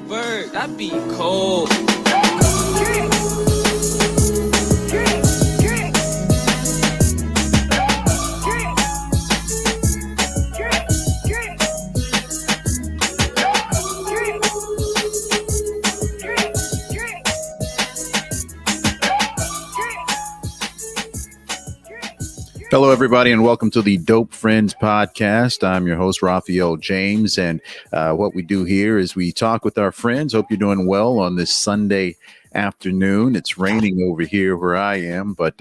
Bird, that be cold. Hello, everybody, and welcome to the Dope Friends podcast. I'm your host, Raphael James, and what we do here is we talk with our friends. Hope you're doing well on this Sunday afternoon. It's raining over here where I am, but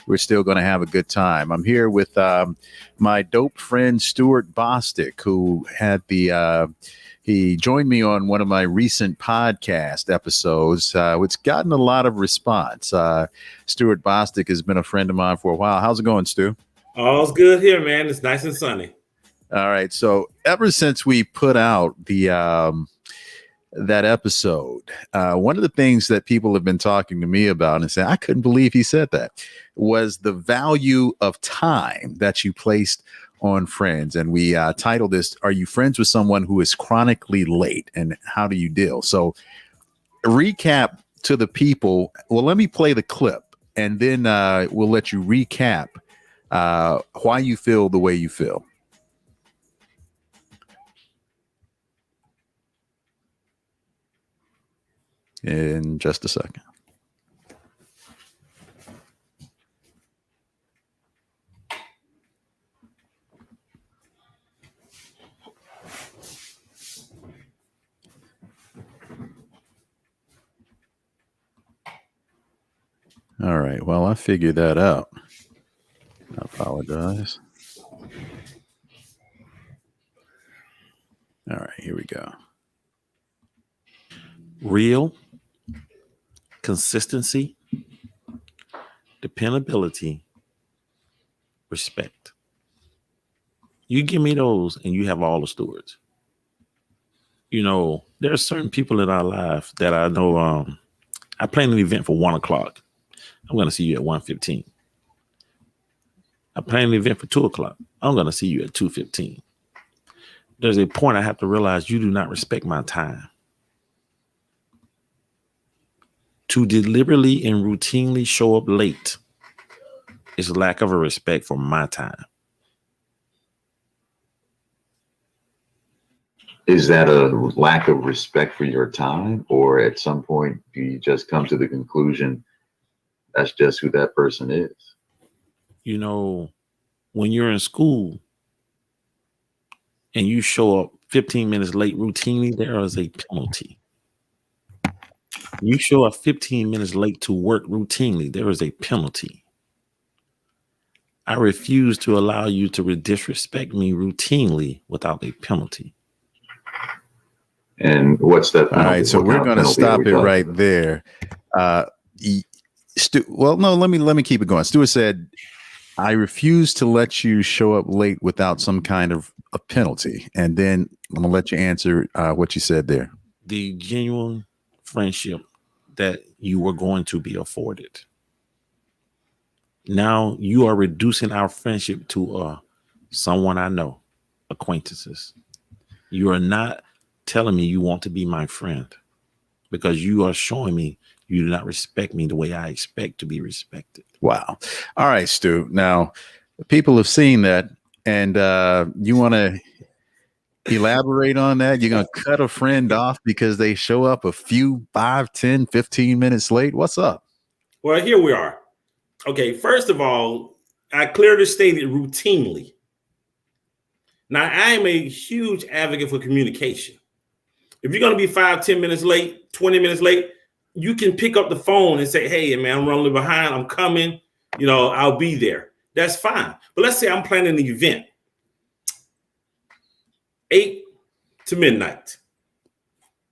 we're still going to have a good time. I'm here with my dope friend, Stuart Bostic, who had he joined me on one of my recent podcast episodes. It's gotten a lot of response. Stuart Bostic has been a friend of mine for a while. How's it going, Stu? All's good here, man. It's nice and sunny. All right. So ever since we put out that episode, one of the things that people have been talking to me about and saying, I couldn't believe he said that, was the value of time that you placed on friends. And we titled this, Are You Friends with Someone Who is Chronically Late? And How Do You Deal? So recap to the people. Well, let me play the clip and then we'll let you recap why you feel the way you feel. In just a second. All right. Well, I figured that out. I apologize. All right, here we go. Real, consistency, dependability, respect. You give me those and you have all the stewards. You know, there are certain people in our life that I know. I plan an event for 1 o'clock. I'm going to see you at 1:15. I plan an event for 2 o'clock. I'm going to see you at 2:15. There's a point I have to realize you do not respect my time. To deliberately and routinely show up late is lack of a respect for my time. Is that a lack of respect for your time, or at some point do you just come to the conclusion that's just who that person is? You know, when you're in school and you show up 15 minutes late routinely, there is a penalty. You show up 15 minutes late to work routinely, there is a penalty. I refuse to allow you to disrespect me routinely without a penalty. And what's that penalty? All right, so we're going to stop it right there. Well, no, let me keep it going. Stuart said, I refuse to let you show up late without some kind of a penalty. And then I'm going to let you answer what you said there. The genuine friendship that you were going to be afforded. Now you are reducing our friendship to someone I know, acquaintances. You are not telling me you want to be my friend because you are showing me you do not respect me the way I expect to be respected. Wow. All right, Stu. Now, people have seen that, and you want to elaborate on that? You're going to cut a friend off because they show up a few 5, 10, 15 minutes late? What's up? Well, here we are. Okay, first of all, I clearly stated routinely. Now, I am a huge advocate for communication. If you're going to be 5, 10 minutes late, 20 minutes late, you can pick up the phone and say, hey, man, I'm running behind. I'm coming. You know, I'll be there. That's fine. But let's say I'm planning an event, 8 to midnight.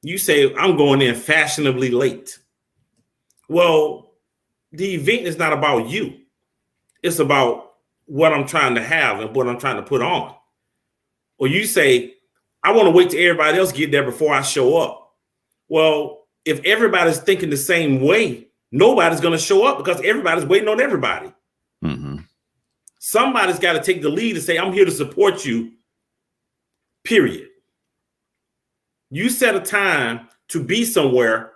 You say, I'm going in fashionably late. Well, the event is not about you. It's about what I'm trying to have and what I'm trying to put on. Or you say, I want to wait till everybody else get there before I show up. Well, if everybody's thinking the same way, nobody's going to show up because everybody's waiting on everybody. Mm-hmm. Somebody's got to take the lead and say, I'm here to support you, period. You set a time to be somewhere,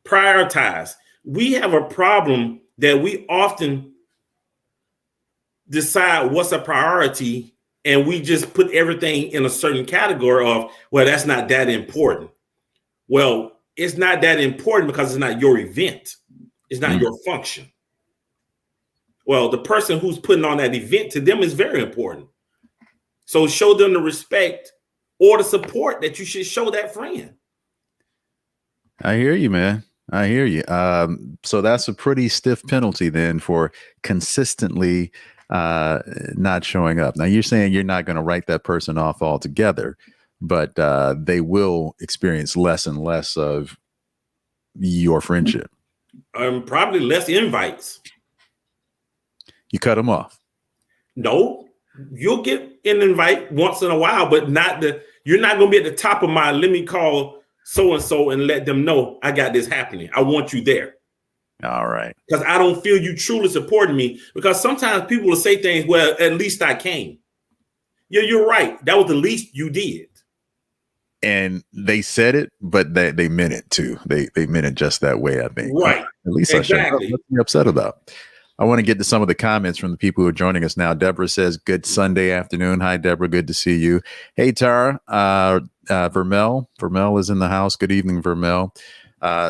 prioritize. We have a problem that we often decide what's a priority, and we just put everything in a certain category of, well, that's not that important. Well, it's not that important because it's not your event. It's not your function. Well, the person who's putting on that event, to them is very important. So show them the respect or the support that you should show that friend. I hear you, man. I hear you. So that's a pretty stiff penalty then for consistently not showing up. Now you're saying you're not going to write that person off altogether, but they will experience less and less of your friendship. Probably less invites. You cut them off. No, you'll get an invite once in a while, but you're not going to be at the top of my, let me call so-and-so and let them know I got this happening. I want you there. All right. Because I don't feel you truly supporting me. Because sometimes people will say things, well, at least I came. Yeah, you're right. That was the least you did. And they said it, but they meant it too. They meant it just that way, I think. Right. At least exactly. I should. What's me upset about? I want to get to some of the comments from the people who are joining us now. Deborah says, good Sunday afternoon. Hi, Deborah. Good to see you. Hey, Tara. Vermel. Vermel is in the house. Good evening, Vermel.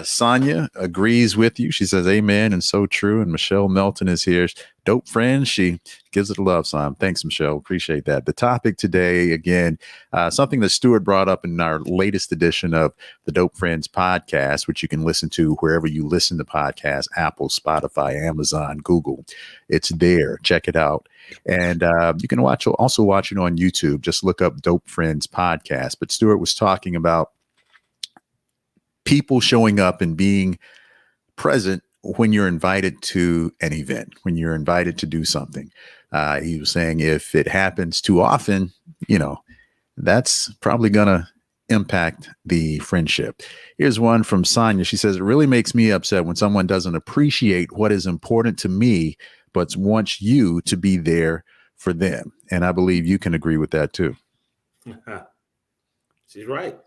Sonia agrees with you. She says, amen, and so true. And Michelle Melton is here. Dope friend. She gives it a love sign. Thanks, Michelle. Appreciate that. The topic today, again, something that Stuart brought up in our latest edition of the Dope Friends podcast, which you can listen to wherever you listen to podcasts, Apple, Spotify, Amazon, Google. It's there. Check it out. And you can also watch it on YouTube. Just look up Dope Friends podcast. But Stuart was talking about people showing up and being present when you're invited to an event, when you're invited to do something. He was saying if it happens too often, that's probably going to impact the friendship. Here's one from Sonia. She says, it really makes me upset when someone doesn't appreciate what is important to me, but wants you to be there for them. And I believe you can agree with that too. She's right.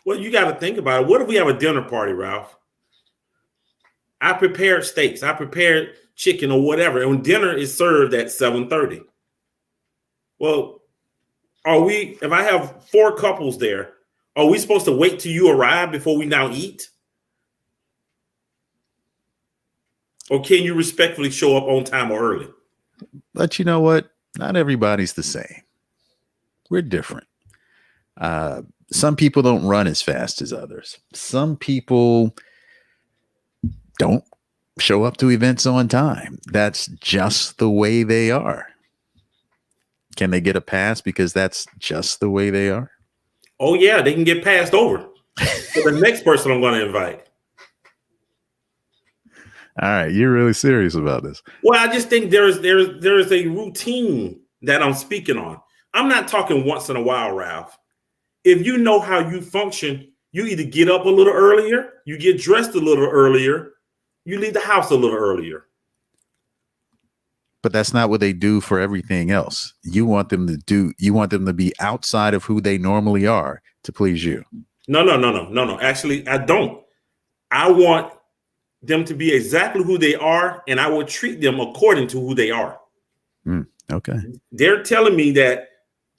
Well, you got to think about it. What if we have a dinner party, Ralph? I prepared steaks. I prepared chicken or whatever. And when dinner is served at 7:30. Well, if I have 4 couples there, are we supposed to wait till you arrive before we now eat? Or can you respectfully show up on time or early? But you know what? Not everybody's the same. We're different. Some people don't run as fast as others. Some people don't show up to events on time. That's just the way they are. Can they get a pass because that's just the way they are? Oh, yeah, they can get passed over to the next person I'm going to invite. All right, you're really serious about this. Well, I just think there is a routine that I'm speaking on. I'm not talking once in a while, Ralph. If you know how you function, you either get up a little earlier, you get dressed a little earlier, you leave the house a little earlier. But that's not what they do for everything else. You want them to be outside of who they normally are to please you. No. Actually, I don't. I want them to be exactly who they are, and I will treat them according to who they are. Okay. They're telling me that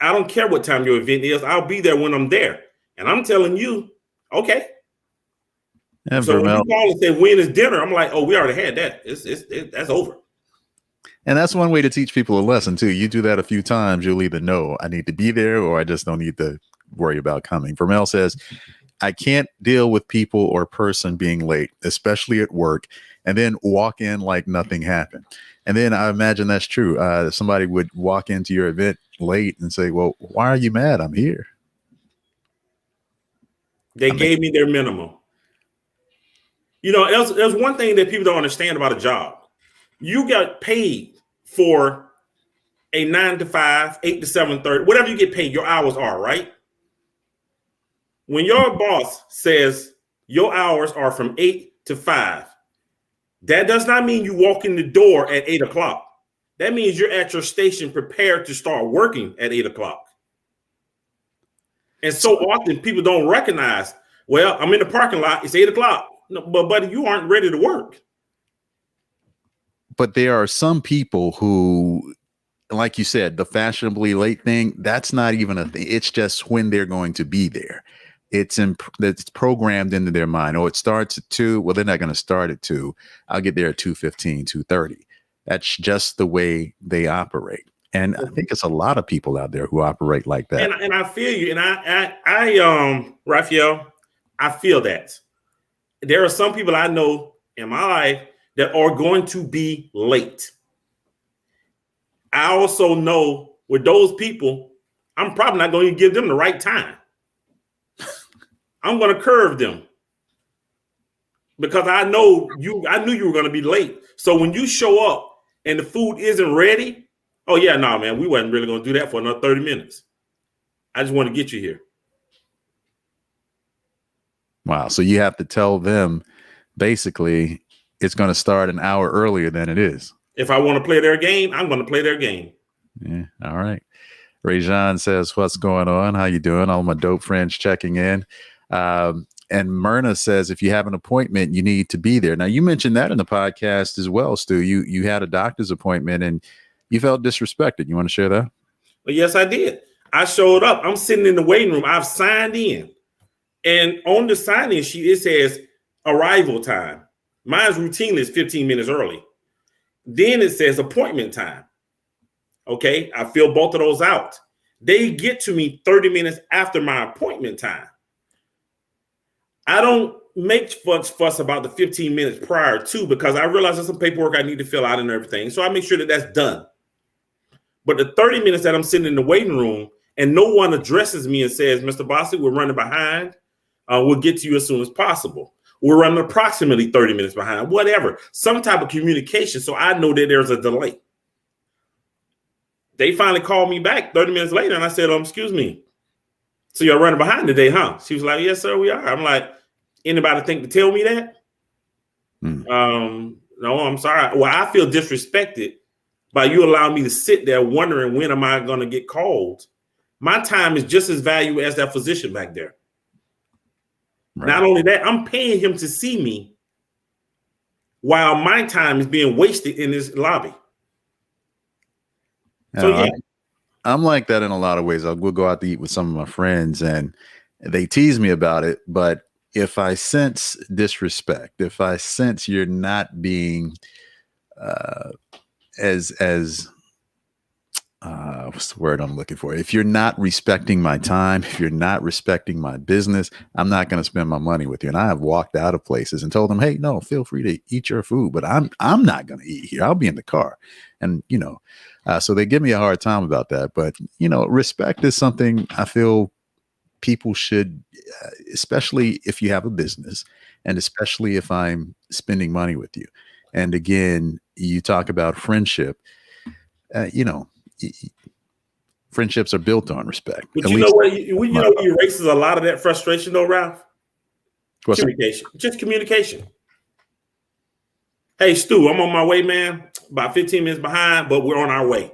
I don't care what time your event is. I'll be there when I'm there. And I'm telling you, okay. Yeah, so Vermel, when you call and say, when is dinner? I'm like, oh, we already had that. That's over. and that's one way to teach people a lesson too. You do that a few times, you'll either know I need to be there or I just don't need to worry about coming. Vermel says, I can't deal with people or person being late, especially at work, and then walk in like nothing happened. And then I imagine that's true. Somebody would walk into your event late and say, well, why are you mad? I'm here. They gave me their minimum. There's one thing that people don't understand about a job. You got paid for a 9 to 5, 8 to 7:30, whatever you get paid, your hours are, right? When your boss says your hours are from 8 to 5, that does not mean you walk in the door at 8 o'clock. That means you're at your station prepared to start working at 8 o'clock. And so often people don't recognize, well, I'm in the parking lot. It's 8 o'clock. No, but buddy, you aren't ready to work. But there are some people who, like you said, the fashionably late thing, that's not even a thing. It's just when they're going to be there. It's programmed into their mind. Oh, it starts at 2. Well, they're not going to start at 2. I'll get there at 2:15, 2:30. That's just the way they operate. And I think it's a lot of people out there who operate like that. And I feel you. And I Raphael, I feel that. There are some people I know in my life that are going to be late. I also know with those people, I'm probably not going to give them the right time. I'm going to curve them because I knew you were going to be late. So when you show up and the food isn't ready, oh yeah, no, man, we wasn't really going to do that for another 30 minutes. I just want to get you here. Wow. So you have to tell them basically it's going to start an hour earlier than it is. If I want to play their game, I'm going to play their game. Yeah. All right. Rajan says, what's going on? How you doing? All my dope friends checking in. And Myrna says, if you have an appointment, you need to be there. Now, you mentioned that in the podcast as well, Stu. You had a doctor's appointment and you felt disrespected. You want to share that? Well, yes, I did. I showed up. I'm sitting in the waiting room. I've signed in. And on the sign-in sheet, it says arrival time. Mine's routinely is 15 minutes early. Then it says appointment time. Okay, I fill both of those out. They get to me 30 minutes after my appointment time. I don't make much fuss about the 15 minutes prior to because I realize there's some paperwork I need to fill out and everything. So I make sure that that's done. But the 30 minutes that I'm sitting in the waiting room and no one addresses me and says, Mr. Bostic, we're running behind. We'll get to you as soon as possible. We're running approximately 30 minutes behind, whatever, some type of communication. So I know that there's a delay. They finally called me back 30 minutes later. And I said, excuse me. So you're running behind today, huh? She was like, yes, sir, we are. I'm like, anybody think to tell me that? No, I'm sorry. Well, I feel disrespected by you allowing me to sit there wondering when am I going to get called. My time is just as valuable as that physician back there. Right. Not only that, I'm paying him to see me while my time is being wasted in this lobby. So yeah, I'm like that in a lot of ways. We'll go out to eat with some of my friends and they tease me about it. But if I sense disrespect, if I sense you're not being what's the word I'm looking for? If you're not respecting my time, if you're not respecting my business, I'm not going to spend my money with you. And I have walked out of places and told them, hey, no, feel free to eat your food, but I'm not going to eat here. I'll be in the car. And, so they give me a hard time about that. But, respect is something I feel people should, especially if you have a business and especially if I'm spending money with you. And again, you talk about friendship, friendships are built on respect. But what erases a lot of that frustration though, Ralph? Communication. Just communication. Hey, Stu, I'm on my way, man. About 15 minutes behind, but we're on our way.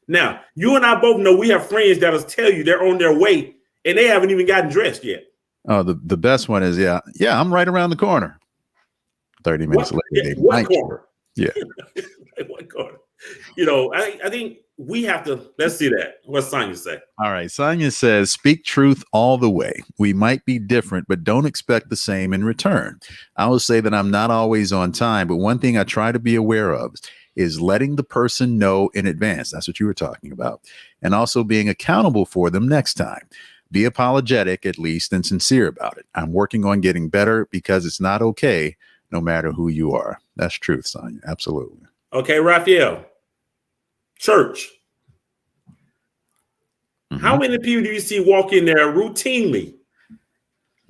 Now, you and I both know we have friends that'll tell you they're on their way and they haven't even gotten dressed yet. Oh, the best one is, yeah, I'm right around the corner. 30 minutes later. What corner? Yeah. What corner? I think we have to, let's see that. What's Sonia say? All right. Sonia says, speak truth all the way. We might be different, but don't expect the same in return. I will say that I'm not always on time, but one thing I try to be aware of is letting the person know in advance. That's what you were talking about. And also being accountable for them next time. Be apologetic, at least, and sincere about it. I'm working on getting better because it's not okay, no matter who you are. That's truth, Sonia. Absolutely. Okay, Raphael. Church. Mm-hmm. How many people do you see walk in there routinely?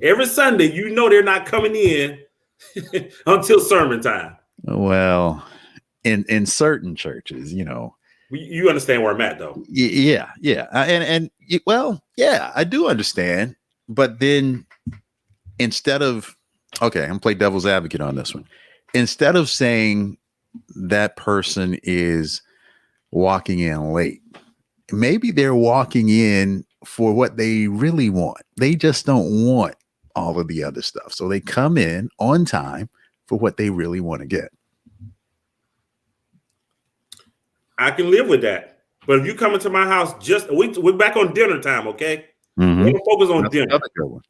Every Sunday, they're not coming in until sermon time. Well, in certain churches, You understand where I'm at, though. Yeah. I do understand. But then instead of, okay, I'm going to play devil's advocate on this one. Instead of saying that person is walking in late, maybe they're walking in for what they really want. They just don't want all of the other stuff. So they come in on time for what they really want to get. I can live with that. But if you come into my house, we're back on dinner time, okay? Mm-hmm. We're gonna focus on That's dinner. another good one.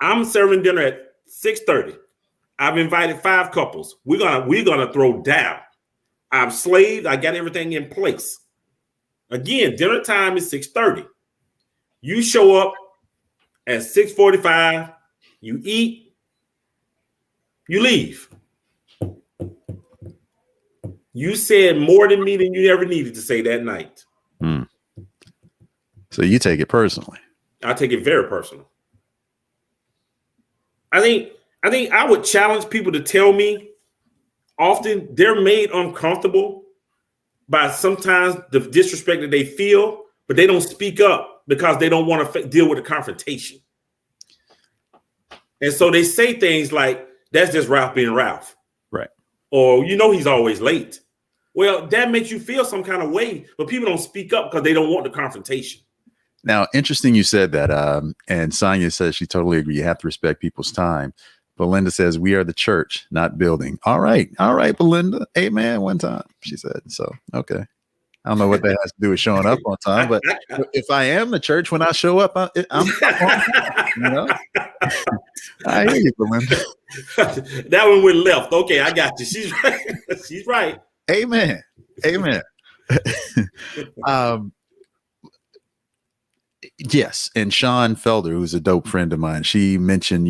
I'm serving dinner at 6:30. I've invited 5 couples. We're gonna throw down. I'm slaved. I got everything in place. Again, dinner time is 6:30. You show up at 6:45. You eat. You leave. You said more than me than you ever needed to say that night. So you take it personally. I take it very personal. I think I would challenge people to tell me often they're made uncomfortable by sometimes the disrespect that they feel, but they don't speak up because they don't want to deal with the confrontation. And so they say things like, that's just Ralph being Ralph. Right. Or, he's always late. Well, that makes you feel some kind of way, but people don't speak up because they don't want the confrontation. Now, interesting you said that. And Sonia says she totally agree. You have to respect people's time. Belinda says, we are the church, not building. All right, Belinda. Amen. One time, she said. So, okay. I don't know what that has to do with showing up on time, but if I am the church, when I show up, I'm I hear you, Belinda. That one went left. Okay, I got you. She's right. She's right. Amen. Yes. And Sean Felder, who's a dope friend of mine, she mentioned,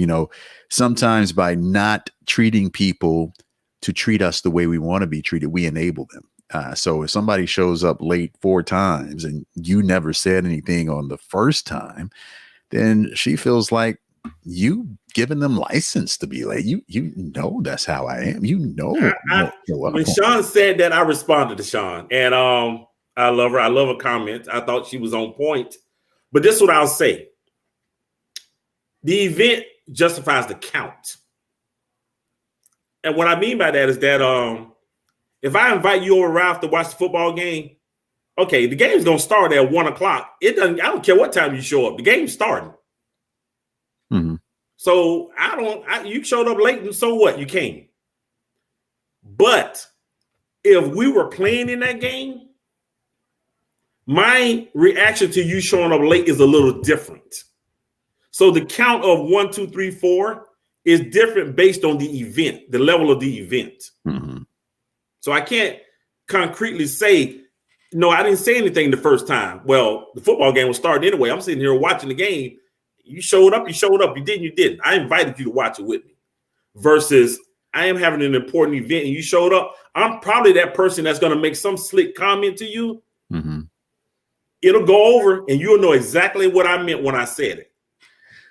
sometimes by not treating people to treat us the way we want to be treated, we enable them. So if somebody shows up late 4 times and you never said anything on the first time, then she feels like you giving them license to be late. You know that's how I am. When Sean said that, I responded to Sean, and I love her. I love her comment. I thought she was on point. But this is what I'll say: the event justifies the count, and what I mean by that is that if I invite you over, Ralph, to watch the football game, okay, the game's gonna start at 1:00. It doesn't. I don't care what time you show up. The game's starting. Mm-hmm. So you showed up late, and so what? You came. But if we were playing in that game, my reaction to you showing up late is a little different. So the count of 1, 2, 3, 4 is different based on the event, the level of the event. Mm-hmm. So I can't concretely say, no, I didn't say anything the first time. Well, the football game was starting anyway. I'm sitting here watching the game. You showed up. You didn't. I invited you to watch it with me. Versus I am having an important event and you showed up. I'm probably that person that's going to make some slick comment to you. Mm-hmm. It'll go over and you'll know exactly what I meant when I said it.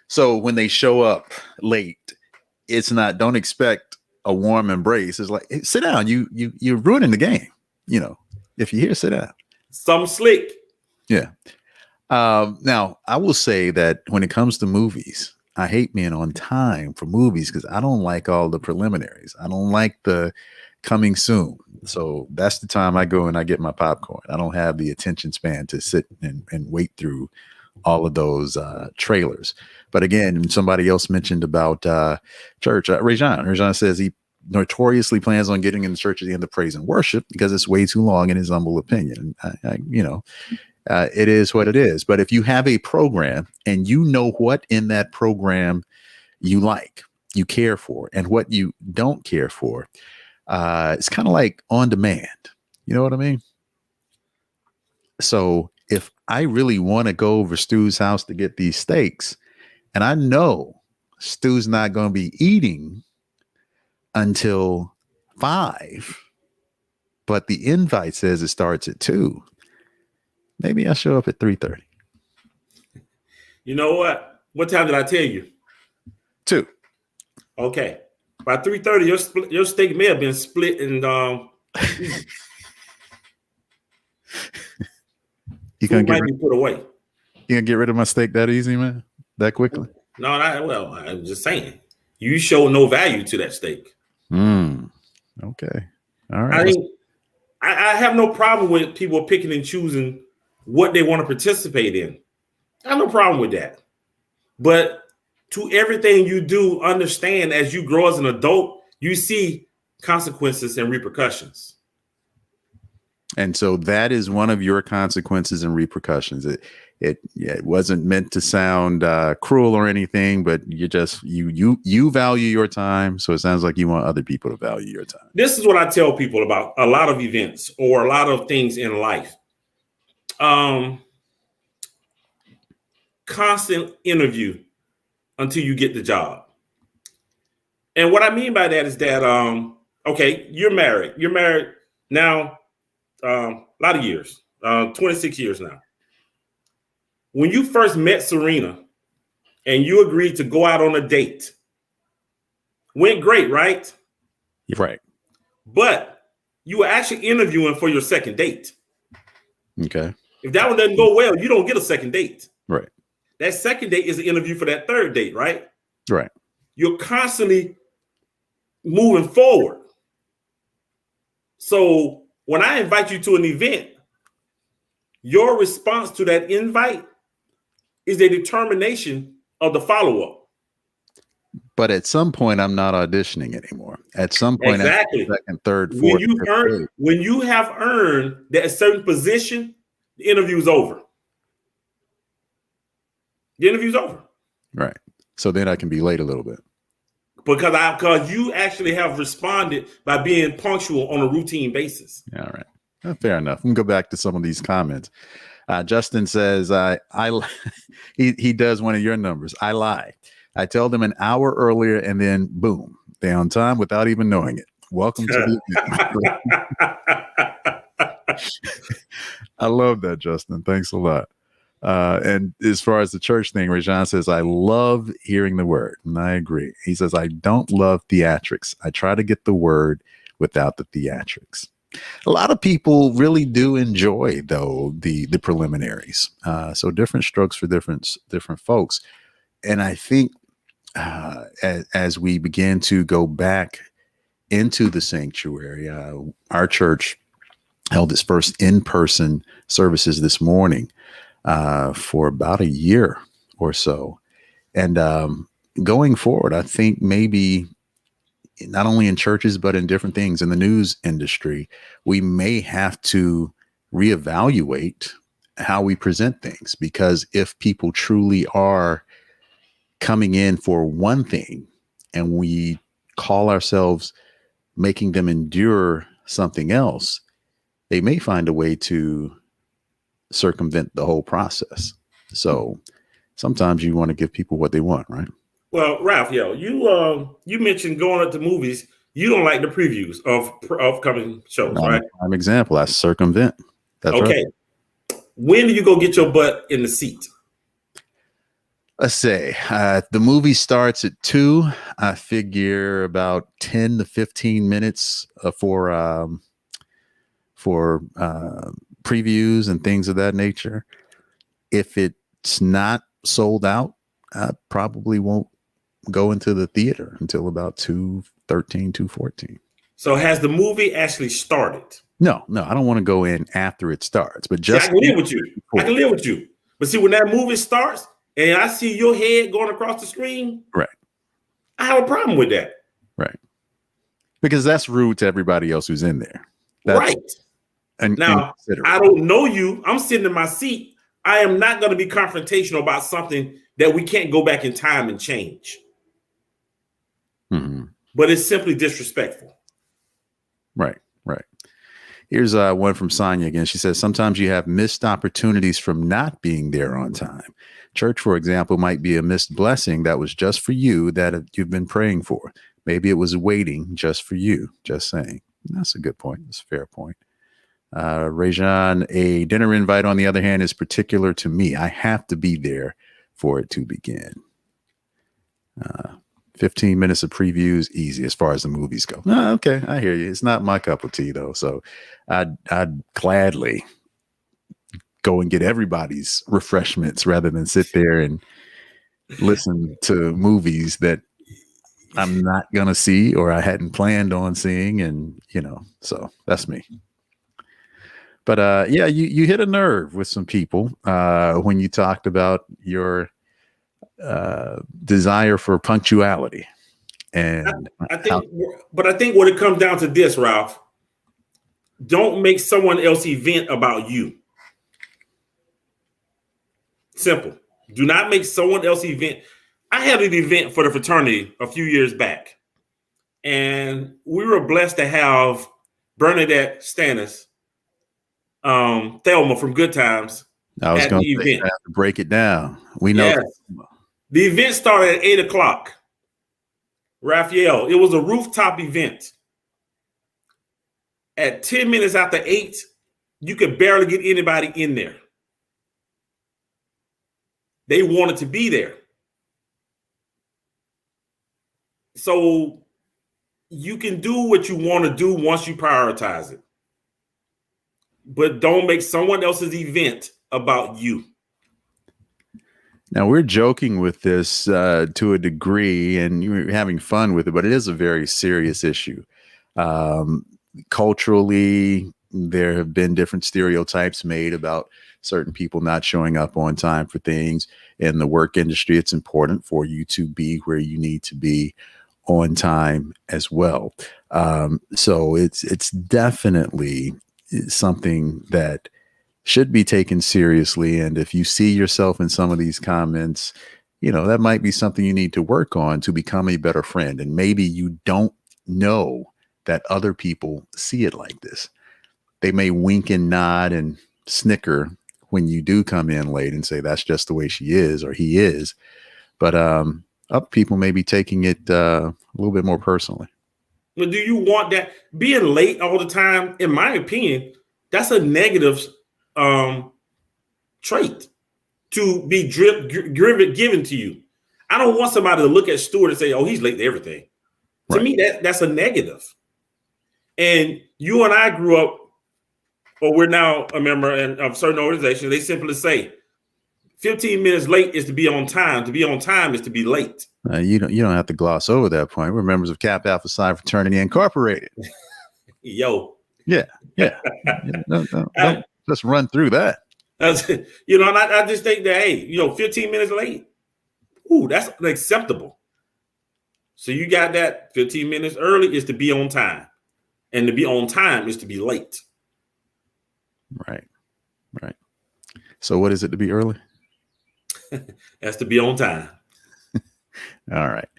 So when they show up late, it's not, don't expect a warm embrace. It's like, hey, sit down. You're ruining the game. If you're here, sit down. Some slick. Yeah. Now, I will say that when it comes to movies, I hate being on time for movies because I don't like all the preliminaries. I don't like the coming soon. So that's the time I go and I get my popcorn. I don't have the attention span to sit and wait through all of those trailers. But again, somebody else mentioned about church. Rajan says he notoriously plans on getting in the church at the end of praise and worship because it's way too long in his humble opinion. It is what it is. But if you have a program and you know what in that program you like, you care for, and what you don't care for, it's kind of like on demand. You know what I mean? So if I really want to go over Stu's house to get these steaks, and I know Stu's not going to be eating until 5, but the invite says it starts at 2. Maybe I show up at 3:30. You know what? What time did I tell you? 2. Okay. By 3:30, your steak may have been split and you gonna might be put away. You gonna get rid of my steak that easy, man? That quickly? No, I'm just saying. You show no value to that steak. Okay. All right. I have no problem with people picking and choosing what they want to participate in. I have no problem with that. But to everything you do, understand as you grow as an adult, you see consequences and repercussions. And so that is one of your consequences and repercussions. It wasn't meant to sound cruel or anything, but you value your time. So it sounds like you want other people to value your time. This is what I tell people about a lot of events or a lot of things in life. Constant interview until you get the job. And what I mean by that is that, okay, you're married. You're married now a lot of years, 26 years now. When you first met Serena and you agreed to go out on a date, went great, right? Right. But you were actually interviewing for your second date. Okay. If that one doesn't go well, you don't get a second date. Right. That second date is an interview for that third date, right? Right. You're constantly moving forward. So when I invite you to an event, your response to that invite is a determination of the follow-up. But at some point, I'm not auditioning anymore. At some point, exactly. Second, third, fourth. When you have earned that certain position, the interview is over. The interview's over. Right. So then I can be late a little bit. Because you actually have responded by being punctual on a routine basis. All right. Well, fair enough. We can go back to some of these comments. Justin says, he does one of your numbers. I lie. I tell them an hour earlier and then boom, they're on time without even knowing it. Welcome to the I love that, Justin. Thanks a lot. And as far as the church thing, Rajan says, I love hearing the word. And I agree. He says, I don't love theatrics. I try to get the word without the theatrics. A lot of people really do enjoy, though, the preliminaries. So different strokes for different folks. And I think as we begin to go back into the sanctuary, our church held its first in-person services this morning for about a year or so. And going forward, I think maybe not only in churches, but in different things in the news industry, we may have to reevaluate how we present things, because if people truly are coming in for one thing and we call ourselves making them endure something else, they may find a way to circumvent the whole process. So sometimes you want to give people what they want, right? Well, Ralph, you mentioned going to the movies. You don't like the previews of upcoming shows, right? Prime example. I circumvent. That's okay. Right. When do you go get your butt in the seat? Let's say the movie starts at 2. I figure about 10 to 15 minutes for previews and things of that nature. If it's not sold out, I probably won't go into the theater until about 2:13, 2:14. So has the movie actually started? No, I don't want to go in after it starts, but just I can live with you. I can live with you. But see, when that movie starts and I see your head going across the screen, right, I have a problem with that. Right. Because that's rude to everybody else who's in there. That's, right. And now, I don't know you. I'm sitting in my seat. I am not going to be confrontational about something that we can't go back in time and change. Mm-hmm. But it's simply disrespectful. Right. Here's one from Sonia again. She says, sometimes you have missed opportunities from not being there on time. Church, for example, might be a missed blessing that was just for you that you've been praying for. Maybe it was waiting just for you. Just saying. That's a good point. That's a fair point. Rajan, a dinner invite, on the other hand, is particular to me. I have to be there for it to begin. 15 minutes of previews, easy as far as the movies go. Okay, I hear you. It's not my cup of tea, though. So I'd gladly go and get everybody's refreshments rather than sit there and listen to movies that I'm not going to see or I hadn't planned on seeing. And, so that's me. But yeah, you hit a nerve with some people when you talked about your desire for punctuality. And I think what it comes down to this, Ralph, don't make someone else's event about you. Simple. Do not make someone else's event. I had an event for the fraternity a few years back, and we were blessed to have Bernadette Stannis, Thelma from Good Times I was at going the to event. have to break it down. We know. Yes. The event started at 8 o'clock. Raphael, it was a rooftop event. At 10 minutes after 8, you could barely get anybody in there. They wanted to be there. So you can do what you want to do once you prioritize it. But don't make someone else's event about you. Now, we're joking with this to a degree, and you're having fun with it, but it is a very serious issue. Culturally, there have been different stereotypes made about certain people not showing up on time for things. In the work industry, it's important for you to be where you need to be on time as well. So it's definitely something that should be taken seriously. And if you see yourself in some of these comments, that might be something you need to work on to become a better friend. And maybe you don't know that other people see it like this. They may wink and nod and snicker when you do come in late and say that's just the way she is or he is. But other people may be taking it a little bit more personally. But do you want that? Being late all the time, in my opinion, that's a negative trait to be given to you. I don't want somebody to look at Stuart and say, "Oh, he's late to everything." Right. To me, that's a negative. And you and I grew up, or we're now a member of certain organizations. They simply say, 15 minutes late is to be on time. To be on time is to be late. You don't have to gloss over that point. We're members of Kappa Alpha Psi Fraternity Incorporated. Yo. Yeah. Don't just run through that. And I just think that, hey, 15 minutes late, that's acceptable. So you got that 15 minutes early is to be on time. And to be on time is to be late. Right. So what is it to be early? That's to be on time. All right.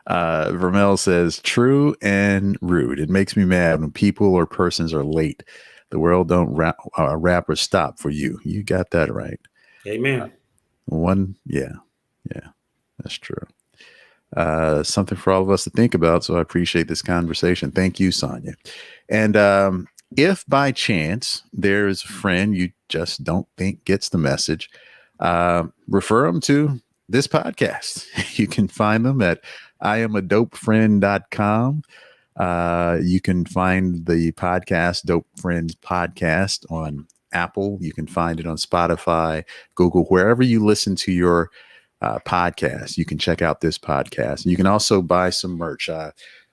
Vermel says, true and rude. It makes me mad when people or persons are late. The world don't rap or stop for you. You got that right. Amen. Yeah, that's true. Something for all of us to think about. So I appreciate this conversation. Thank you, Sonia. And if by chance there is a friend you just don't think gets the message, refer them to this podcast. You can find them at iamadopefriend.com. You can find the podcast, Dope Friends Podcast, on Apple. You can find it on Spotify, Google, wherever you listen to your podcast. You can check out this podcast. And you can also buy some merch.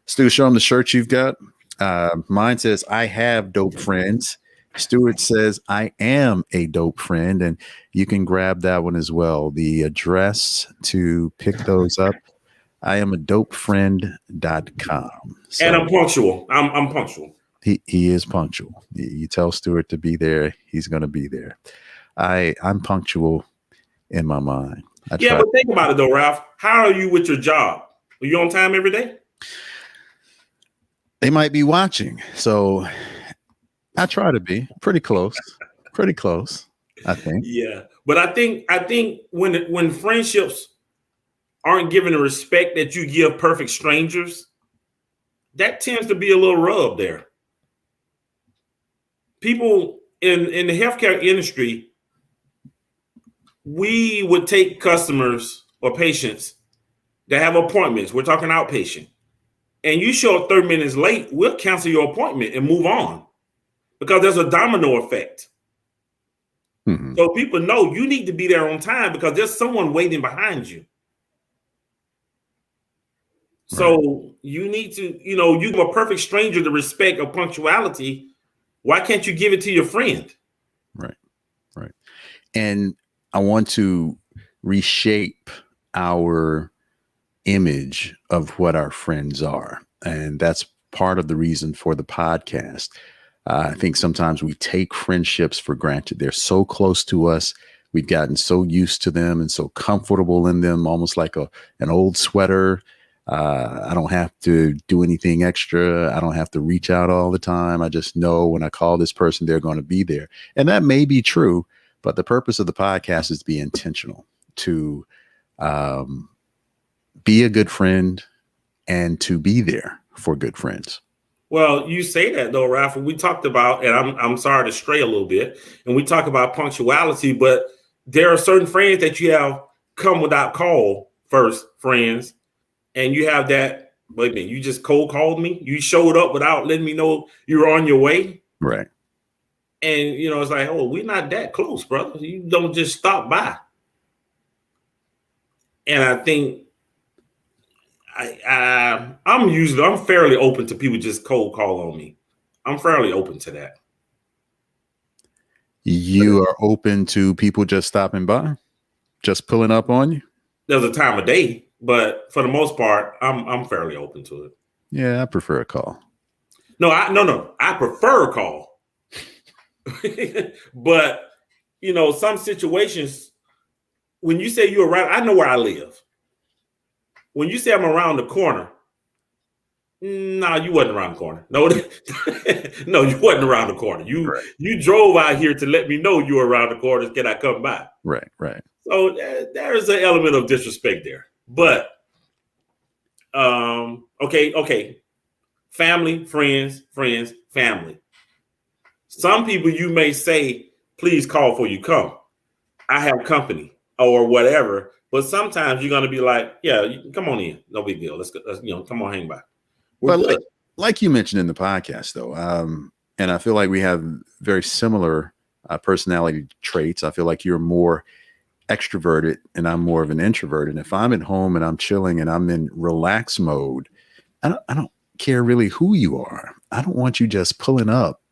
Stu, show them the shirt you've got. Mine says, I have dope friends. Stuart says, I am a dope friend. And you can grab that one as well. The address to pick those up, iamadopefriend.com. So, and I'm punctual. I'm punctual. He is punctual. You tell Stuart to be there, he's going to be there. I'm punctual in my mind. But think about it though, Ralph. How are you with your job? Are you on time every day? They might be watching, so I try to be pretty close. I think. Yeah, but I think when friendships aren't given the respect that you give perfect strangers, that tends to be a little rub there. People in the healthcare industry, we would take customers or patients that have appointments. We're talking outpatient. And you show up 30 minutes late, we'll cancel your appointment and move on because there's a domino effect. Mm-hmm. So people know you need to be there on time because there's someone waiting behind you. Right. So you need to, you give a perfect stranger the respect of punctuality. Why can't you give it to your friend? And I want to reshape our image of what our friends are. And that's part of the reason for the podcast. I think sometimes we take friendships for granted. They're so close to us. We've gotten so used to them and so comfortable in them, almost like an old sweater. I don't have to do anything extra. I don't have to reach out all the time. I just know when I call this person, they're going to be there. And that may be true, but the purpose of the podcast is to be intentional, to be a good friend and to be there for good friends. Well, you say that though, Rafa. We talked about, and I'm sorry to stray a little bit, and we talk about punctuality, but there are certain friends that you have come without call first friends, and you have that. Wait a minute, you just cold called me. You showed up without letting me know you were on your way, right? And it's like, oh, we're not that close, brother. You don't just stop by. And I think I'm fairly open to people just cold call on me. I'm fairly open to that. You are open to people just stopping by, just pulling up on you? There's a time of day, but for the most part, I'm fairly open to it. Yeah, I prefer a call. No, I prefer a call. But some situations, when you say you're right, I know where I live. When you say I'm around the corner, no, you wasn't around the corner. No, no, you wasn't around the corner. You drove out here to let me know you were around the corner. Can I come by? Right. So there is an element of disrespect there. But okay. Family, friends, family. Some people you may say, please call before you come. I have company or whatever. But sometimes you're gonna be like, yeah, come on in, no big deal. Let's come on, hang by. But like you mentioned in the podcast, though, and I feel like we have very similar personality traits. I feel like you're more extroverted and I'm more of an introvert. And if I'm at home and I'm chilling and I'm in relax mode, I don't care really who you are. I don't want you just pulling up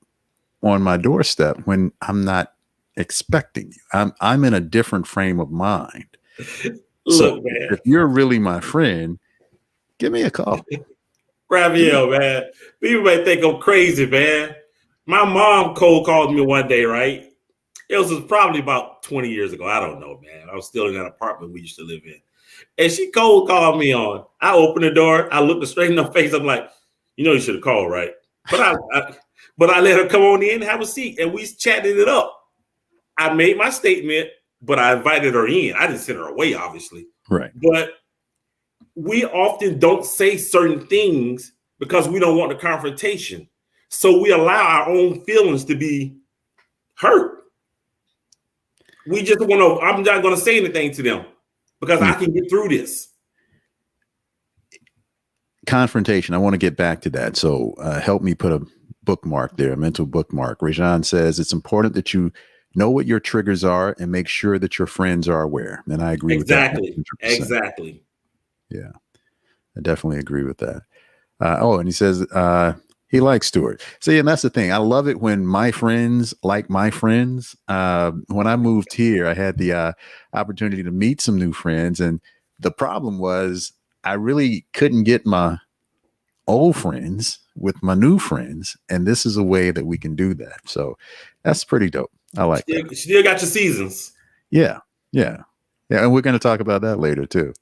on my doorstep when I'm not expecting you. I'm in a different frame of mind. So Look, man, if you're really my friend, give me a call. Raphael, man. People may think I'm crazy, man. My mom cold called me one day, right? It was probably about 20 years ago. I don't know, man. I was still in that apartment we used to live in. And she cold called me on. I opened the door. I looked her straight in the face. I'm like, you should have called, right? But I let her come on in and have a seat, and we chatted it up. I made my statement, but I invited her in. I didn't send her away, obviously. Right. But we often don't say certain things because we don't want the confrontation. So we allow our own feelings to be hurt. We just want to, I'm not going to say anything to them because I can get through this. Confrontation. I want to get back to that. So help me put a bookmark there, a mental bookmark. Rajan says it's important that you know what your triggers are and make sure that your friends are aware. And I agree with that. Exactly. Yeah, I definitely agree with that. And he says he likes Stuart. See, and that's the thing. I love it when my friends like my friends. When I moved here, I had the opportunity to meet some new friends. And the problem was I really couldn't get my old friends with my new friends. And this is a way that we can do that. So that's pretty dope. I like that. Still got your seasons. Yeah. And we're going to talk about that later too.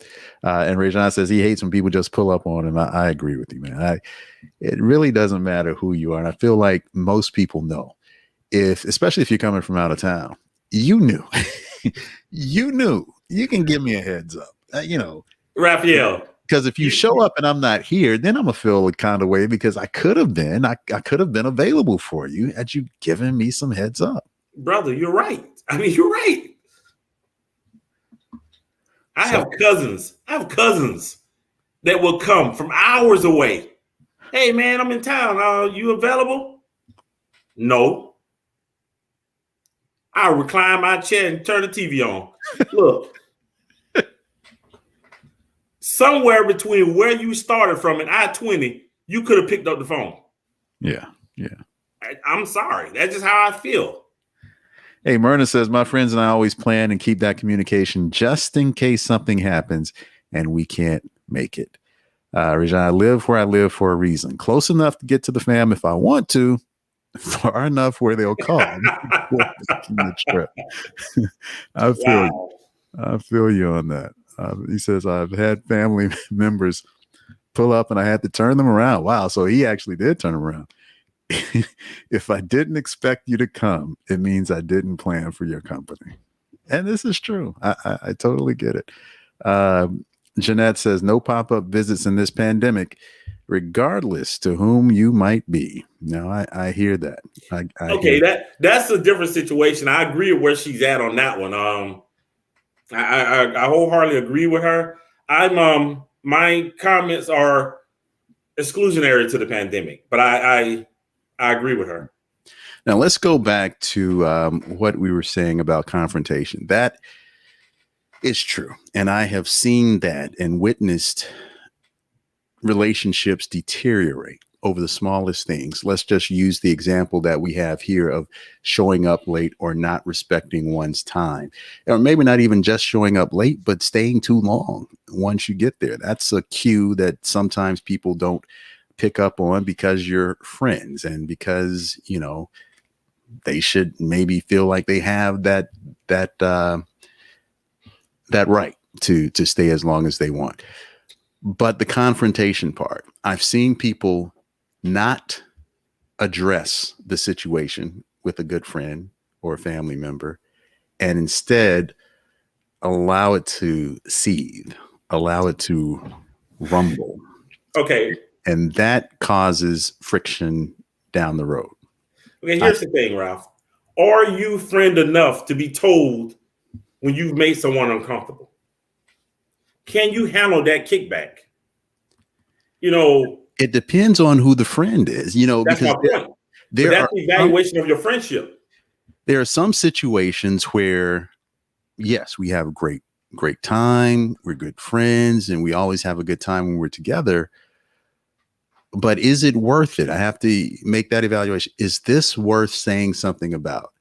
And Rajan says he hates when people just pull up on him. I agree with you, man. It really doesn't matter who you are. And I feel like most people know, especially if you're coming from out of town, you knew, you can give me a heads up, Raphael. Because if you show up and I'm not here, then I'm gonna feel the kind of way because I could have been available for you had you given me some heads up. Brother, you're right. I mean, you're right. I have cousins that will come from hours away. Hey, man, I'm in town. Are you available? No. I'll recline my chair and turn the TV on. Look. Somewhere between where you started from and I-20, you could have picked up the phone. Yeah. I'm sorry. That's just how I feel. Hey, Myrna says, my friends and I always plan and keep that communication just in case something happens and we can't make it. Regina, I live where I live for a reason. Close enough to get to the fam if I want to, far enough where they'll call before making the trip. I feel you. Wow. I feel you on that. He says, I've had family members pull up and I had to turn them around. Wow. So he actually did turn them around. If I didn't expect you to come, it means I didn't plan for your company. And this is true. I totally get it. Jeanette says, no pop-up visits in this pandemic, regardless to whom you might be. Now, I hear that. Okay, that's a different situation. I agree with where she's at on that one. I wholeheartedly agree with her. My comments are exclusionary to the pandemic, but I agree with her. Now, let's go back to what we were saying about confrontation. That is true. And I have seen that and witnessed relationships deteriorate over the smallest things. Let's just use the example that we have here of showing up late or not respecting one's time, or maybe not even just showing up late, but staying too long once you get there. That's a cue that sometimes people don't pick up on because you're friends and because, you know, they should maybe feel like they have that right to stay as long as they want. But the confrontation part, I've seen people not address the situation with a good friend or a family member and instead allow it to seethe, allow it to rumble. Okay. And that causes friction down the road. Okay, here's the thing, Ralph. Are you friend enough to be told when you've made someone uncomfortable? Can you handle that kickback? You know, it depends on who the friend is, you know, that's because my point. That's the evaluation of your friendship. There are some situations where, yes, we have a great time. We're good friends and we always have a good time when we're together. But is it worth it? I have to make that evaluation. Is this worth saying something about?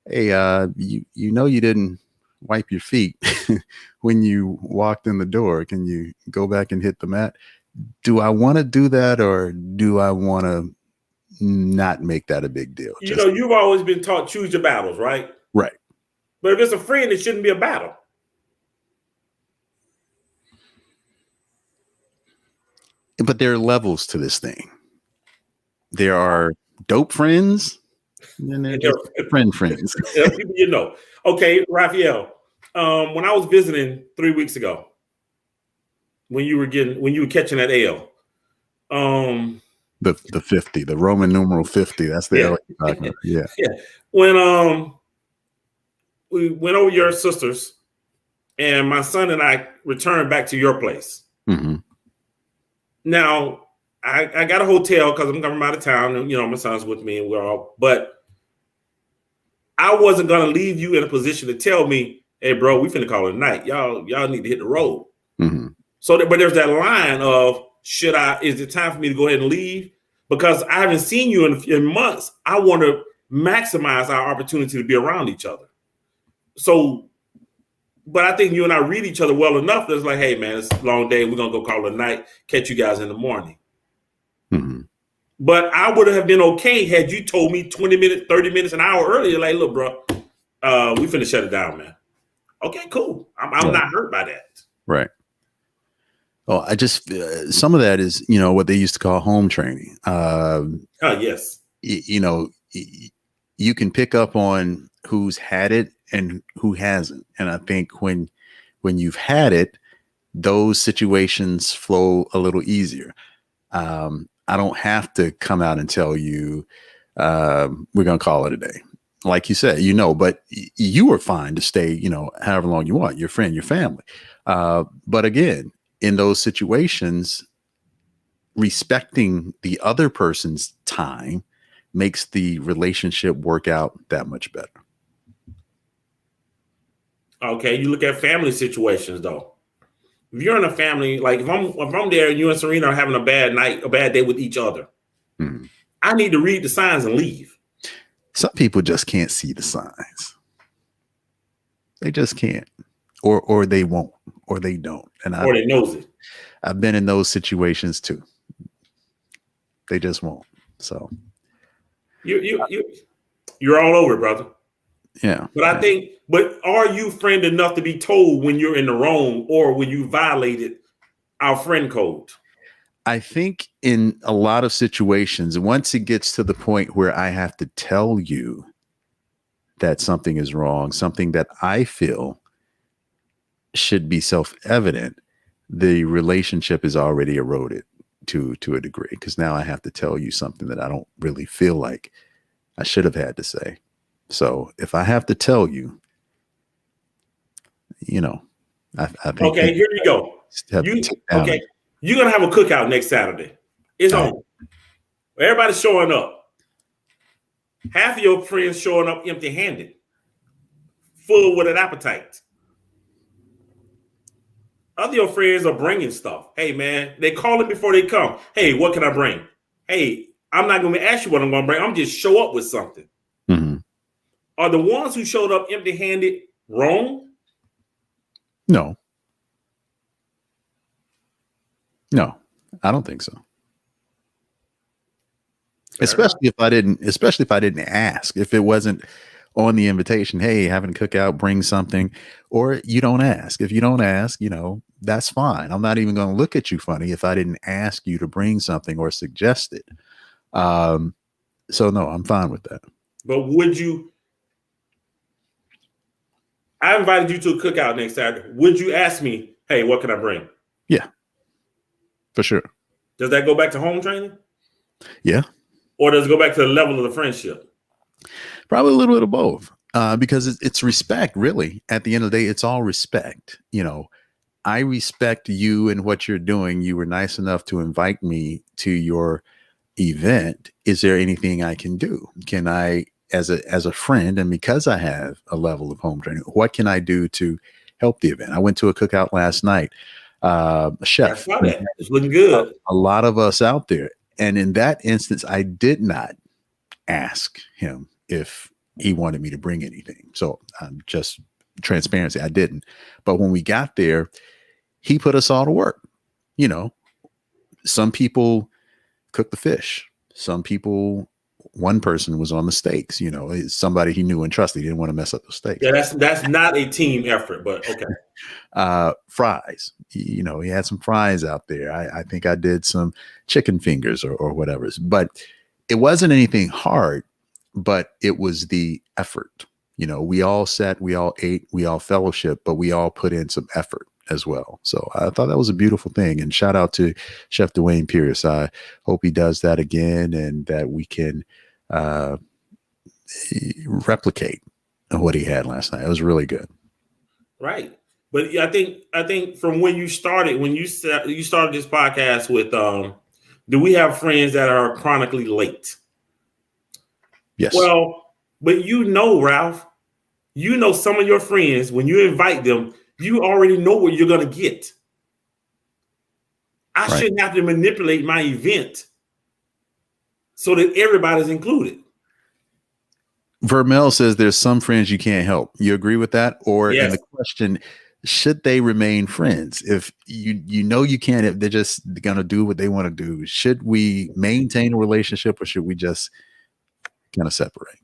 Hey, you know, you didn't wipe your feet when you walked in the door. Can you go back and hit the mat? Do I want to do that, or do I want to not make that a big deal? You know, you've always been taught choose your battles, right? Right. But if it's a friend, it shouldn't be a battle. But there are levels to this thing. There are dope friends, and there are friends. People you know. Okay, Raphael. When I was visiting 3 weeks ago, when you were catching that L, the 50, the Roman numeral 50. That's the L you're talking about. Yeah. Yeah. When we went over your sisters, and my son and I returned back to your place. Mm-hmm. Now, I got a hotel because I'm coming out of town, and you know my son's with me, and we're all. But I wasn't gonna leave you in a position to tell me, "Hey, bro, we finna call it a night. Y'all need to hit the road." Mm-hmm. So, but there's that line of is it time for me to go ahead and leave? Because I haven't seen you in months. I want to maximize our opportunity to be around each other. So, but I think you and I read each other well enough that it's like, hey, man, it's a long day. We're going to go call it a night, catch you guys in the morning. Mm-hmm. But I would have been okay had you told me 20 minutes, 30 minutes, an hour earlier, like, look, bro, we finna shut it down, man. Okay, cool. I'm not hurt by that. Right. Oh, I just some of that is, you know, what they used to call home training. Yes. You know, you can pick up on who's had it and who hasn't. And I think when you've had it, those situations flow a little easier. I don't have to come out and tell you we're going to call it a day. Like you said, you know, but you were fine to stay, you know, however long you want, your friend, your family. But again, in those situations, respecting the other person's time makes the relationship work out that much better. Okay, you look at family situations though. If you're in a family, like if I'm there and you and Serena are having a bad night, a bad day with each other, I need to read the signs and leave. Some people just can't see the signs. They just can't, or they won't, or they don't. And Or they knows it. I've been in those situations too. They just won't. So you're all over it, brother. yeah. But are you friend enough to be told when you're in the wrong or when you violated our friend code? I think in a lot of situations, once it gets to the point where I have to tell you that something is wrong, something that I feel should be self-evident, the relationship is already eroded to a degree, because now I have to tell you something that I don't really feel like I should have had to say. So if I have to tell you, I think. Okay, here you go. Okay, you're gonna have a cookout next Saturday. It's on. Everybody's showing up. Half of your friends showing up empty-handed, full with an appetite. Other your friends are bringing stuff. Hey, man, they call it before they come. Hey, what can I bring? Hey, I'm not going to ask you what I'm going to bring. I'm just show up with something. Mm-hmm. Are the ones who showed up empty-handed wrong? No, I don't think so. Especially if I didn't ask, if it wasn't on the invitation, hey, having a cookout, bring something, or you don't ask. If you don't ask, that's fine. I'm not even going to look at you funny if I didn't ask you to bring something or suggest it. So no, I'm fine with that. But would you? I invited you to a cookout next Saturday. Would you ask me, hey, what can I bring? Yeah, for sure. Does that go back to home training? Yeah. Or does it go back to the level of the friendship? Probably a little bit of both, because it's respect, really. At the end of the day, it's all respect. I respect you and what you're doing. You were nice enough to invite me to your event. Is there anything I can do? Can I, as a friend, and because I have a level of home training, what can I do to help the event? I went to a cookout last night. A chef. I saw that. It's looking good. A lot of us out there. And in that instance, I did not ask him if he wanted me to bring anything. So just transparency, I didn't. But when we got there, he put us all to work. Some people cooked the fish. Some people, one person was on the steaks. Somebody he knew and trusted. He didn't want to mess up the steaks. Yeah, that's not a team effort, but okay. Fries. He had some fries out there. I think I did some chicken fingers or whatever. But it wasn't anything hard, but it was the effort. We all sat, we all ate, we all fellowship, but we all put in some effort as well. So I thought that was a beautiful thing. And shout out to Chef Dwayne Pierce. I hope he does that again and that we can replicate what he had last night. It was really good. Right. But I think from when you started this podcast with, do we have friends that are chronically late? Yes. Well, but Ralph, some of your friends, when you invite them, you already know what you're going to get. I shouldn't have to manipulate my event so that everybody's included. Vermel says there's some friends you can't help. You agree with that? Or yes. In the question, should they remain friends? If you can't, if they're just going to do what they want to do, should we maintain a relationship or should we just kind of separate?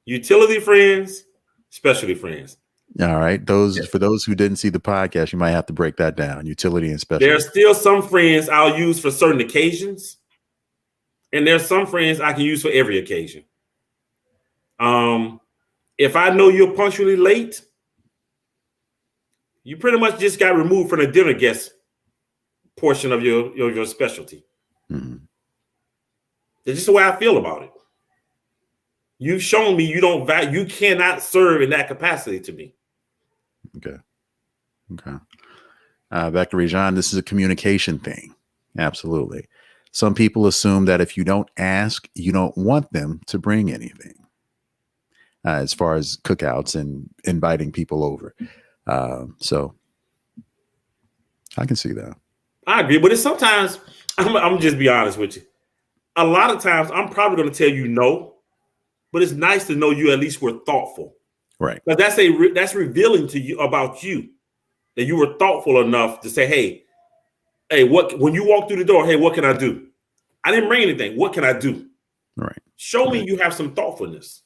Utility friends, specialty friends. All right. For those who didn't see the podcast, you might have to break that down. Utility and specialty. There's still some friends I'll use for certain occasions. And there's some friends I can use for every occasion. If I know you're punctually late, you pretty much just got removed from the dinner guest portion of your specialty. Mm-hmm. That's just the way I feel about it. You've shown me you cannot serve in that capacity to me. Okay. Back to Rejan, this is a communication thing. Absolutely. Some people assume that if you don't ask, you don't want them to bring anything. As far as cookouts and inviting people over. So I can see that. I agree, but it's sometimes I'm just be honest with you. a lot of times I'm probably going to tell you no, but it's nice to know you at least were thoughtful. Right. But that's revealing to you about you, that you were thoughtful enough to say, hey, when you walk through the door, hey, what can I do? I didn't bring anything. What can I do? Right. Show me you have some thoughtfulness.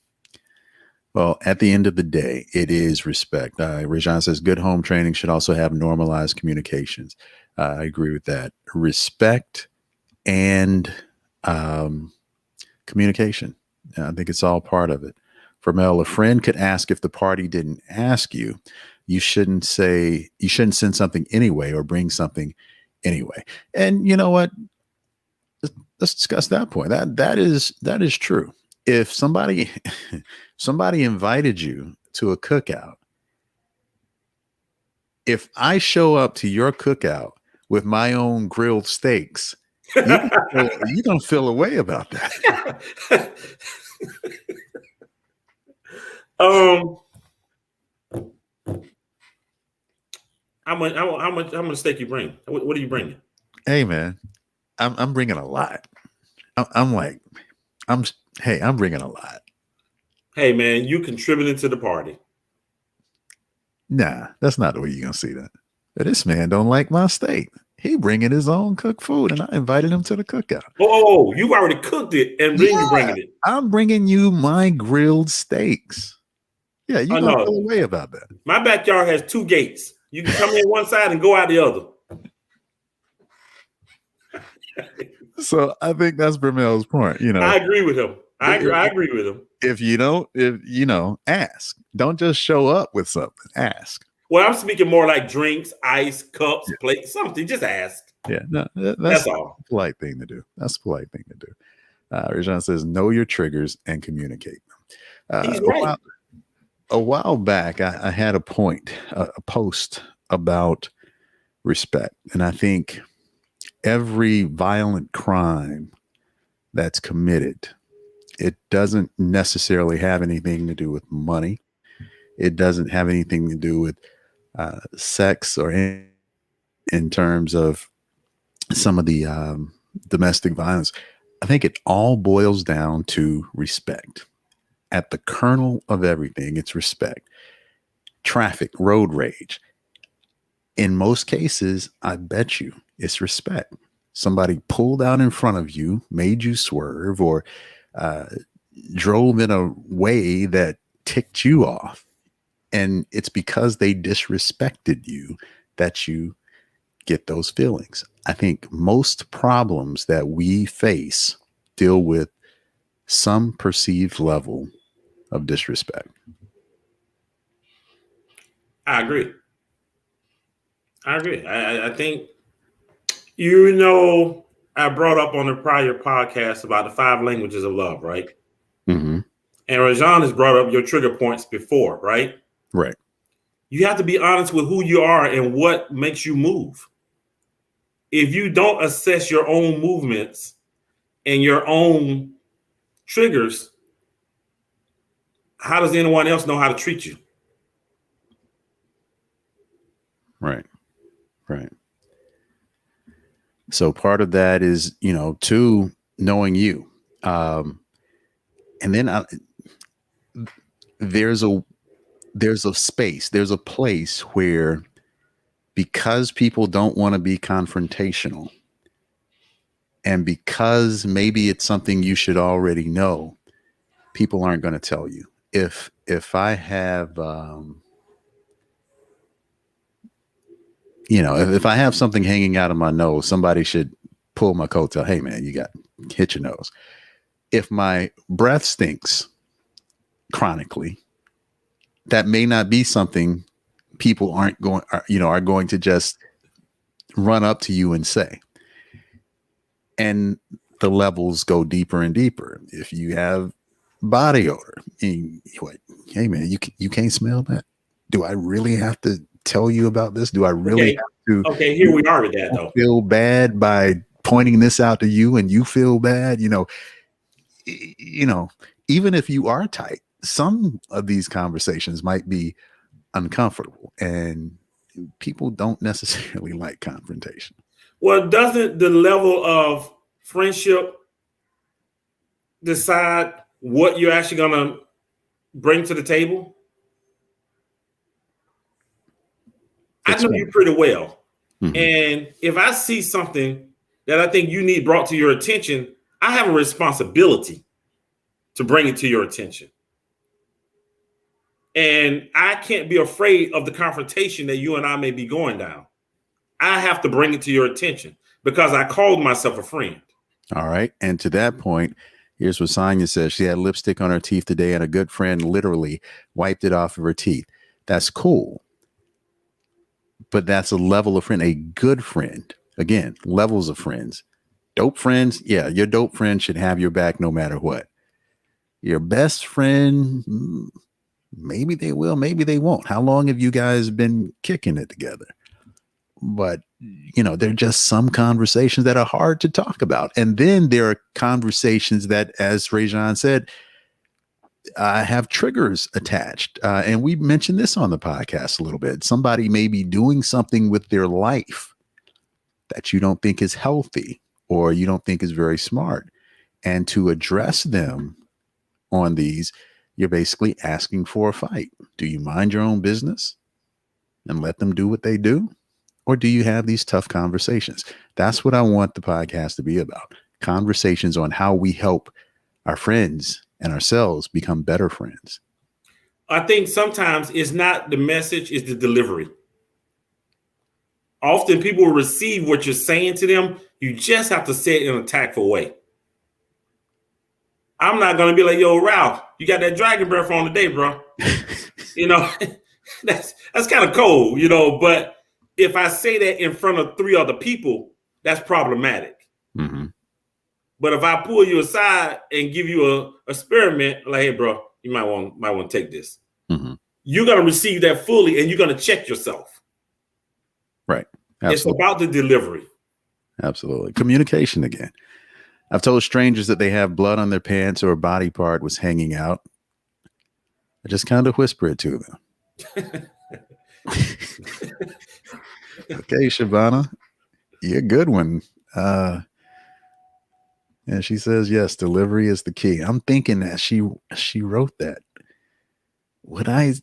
Well, at the end of the day, it is respect. Rajan says good home training should also have normalized communications. I agree with that. Respect and communication. I think it's all part of it. For Mel, a friend could ask if the party didn't ask you. You shouldn't send something anyway or bring something anyway. And you know what? Let's discuss that point. That is true. If somebody invited you to a cookout, if I show up to your cookout with my own grilled steaks, you're gonna feel a way about that. How much steak you bring? What are you bringing? Hey man, I'm bringing a lot. I'm bringing a lot. Hey man, you contributing to the party. Nah, that's not the way you're gonna see that. But this man don't like my steak. He bringing his own cooked food, and I invited him to the cookout. Oh, you already cooked it, and then you bringing it. I'm bringing you my grilled steaks. Yeah, you don't feel a way about that. My backyard has 2 gates. You can come in one side and go out the other. So I think that's Bermel's point. You know, I agree with him. I agree with him. If ask. Don't just show up with something. Ask. Well, I'm speaking more like drinks, ice, cups, plates, something. Just ask. Yeah, no, that's all. A polite thing to do. That's a polite thing to do. Rajan says, know your triggers and communicate them. He's right. A while back, I had a post about respect. And I think every violent crime that's committed, it doesn't necessarily have anything to do with money. It doesn't have anything to do with sex or in terms of some of the domestic violence. I think it all boils down to respect. At the kernel of everything, it's respect. Traffic, road rage. In most cases, I bet you it's respect. Somebody pulled out in front of you, made you swerve, or drove in a way that ticked you off. And it's because they disrespected you that you get those feelings. I think most problems that we face deal with some perceived level of disrespect. I agree. I think, I brought up on a prior podcast about the 5 languages of love, right? Mm-hmm. And Rajan has brought up your trigger points before, right? Right. You have to be honest with who you are and what makes you move. If you don't assess your own movements and your own triggers, how does anyone else know how to treat you? Right. So part of that is, to knowing you. And then there's a space, there's a place where, because people don't want to be confrontational, and because maybe it's something you should already know, people aren't going to tell you. If I have, if I have something hanging out of my nose, somebody should pull my coat, tell, hey man, hit your nose. If my breath stinks chronically, that may not be something people are going to just run up to you and say. And the levels go deeper and deeper. If you have body odor, hey man, you can't smell that. Do I really have to tell you about this? Do I really have to? Okay, here we are with that though. Feel bad by pointing this out to you, and you feel bad. Even if you are tight, some of these conversations might be uncomfortable, and people don't necessarily like confrontation. Well, doesn't the level of friendship decide what you're actually going to bring to the table? I know you pretty well. Mm-hmm. And if I see something that I think you need brought to your attention, I have a responsibility to bring it to your attention. And I can't be afraid of the confrontation that you and I may be going down. I have to bring it to your attention because I called myself a friend. All right. And to that point, here's what Sonia says. She had lipstick on her teeth today and a good friend literally wiped it off of her teeth. That's cool. But that's a level of friend, a good friend. Again, levels of friends. Dope friends. Yeah, your dope friend should have your back no matter what. Your best friend, maybe they will, maybe they won't. How long have you guys been kicking it together? But, you know, there are just some conversations that are hard to talk about. And then there are conversations that, as Rajan said, have triggers attached. And we mentioned this on the podcast a little bit. Somebody may be doing something with their life that you don't think is healthy or you don't think is very smart. And to address them on these, you're basically asking for a fight. Do you mind your own business and let them do what they do? Or do you have these tough conversations? That's what I want the podcast to be about. Conversations on how we help our friends and ourselves become better friends. I think sometimes it's not the message, it's the delivery. Often people will receive what you're saying to them. You just have to say it in a tactful way. I'm not going to be like, yo, Ralph, you got that dragon breath on today, bro. You know, that's kind of cold, you know, but if I say that in front of 3 other people, that's problematic. Mm-hmm. But if I pull you aside and give you a experiment, like, hey, bro, you might want to take this. Mm-hmm. You're going to receive that fully and you're going to check yourself. Right. Absolutely. It's about the delivery. Absolutely. Communication again. I've told strangers that they have blood on their pants or a body part was hanging out. I just kind of whisper it to them. Okay, Shabana, you're a good one. And she says, yes, delivery is the key. I'm thinking that she wrote that. Would I?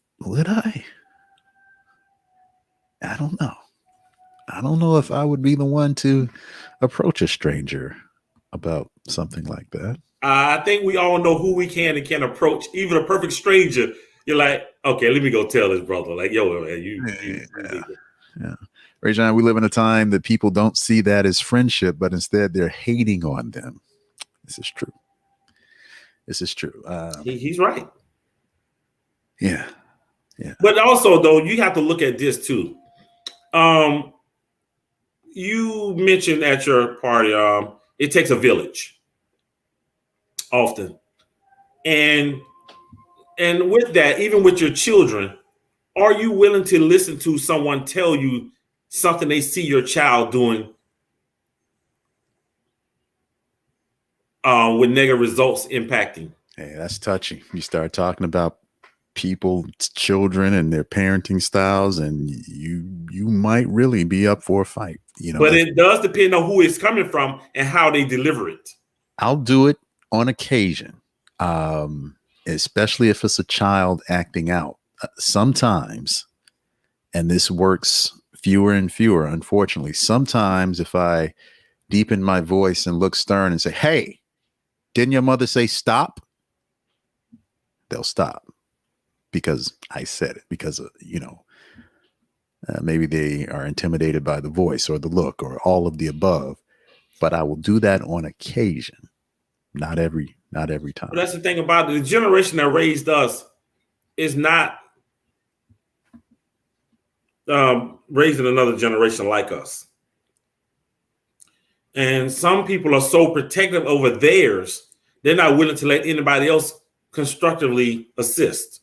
I don't know. I don't know if I would be the one to approach a stranger about something like that. I think we all know who we can and can't approach. Even a perfect stranger, you're like, okay, let me go tell this brother. Like, yo, you yeah. Rajan, we live in a time that people don't see that as friendship, but instead they're hating on them. This is true. He's right. Yeah. But also, though, you have to look at this too. You mentioned at your party, it takes a village often. And with that, even with your children, are you willing to listen to someone tell you something they see your child doing with negative results impacting? Hey, that's touchy. You start talking about people's children and their parenting styles, and you might really be up for a fight. You know, but it does depend on who it's coming from and how they deliver it. I'll do it on occasion, especially if it's a child acting out. Sometimes, and this works fewer and fewer, unfortunately. Sometimes if I deepen my voice and look stern and say, hey, didn't your mother say stop? They'll stop because I said it, because, maybe they are intimidated by the voice or the look or all of the above. But I will do that on occasion, not every time. But that's the thing about it. The generation that raised us is not raising another generation like us. And some people are so protective over theirs, they're not willing to let anybody else constructively assist.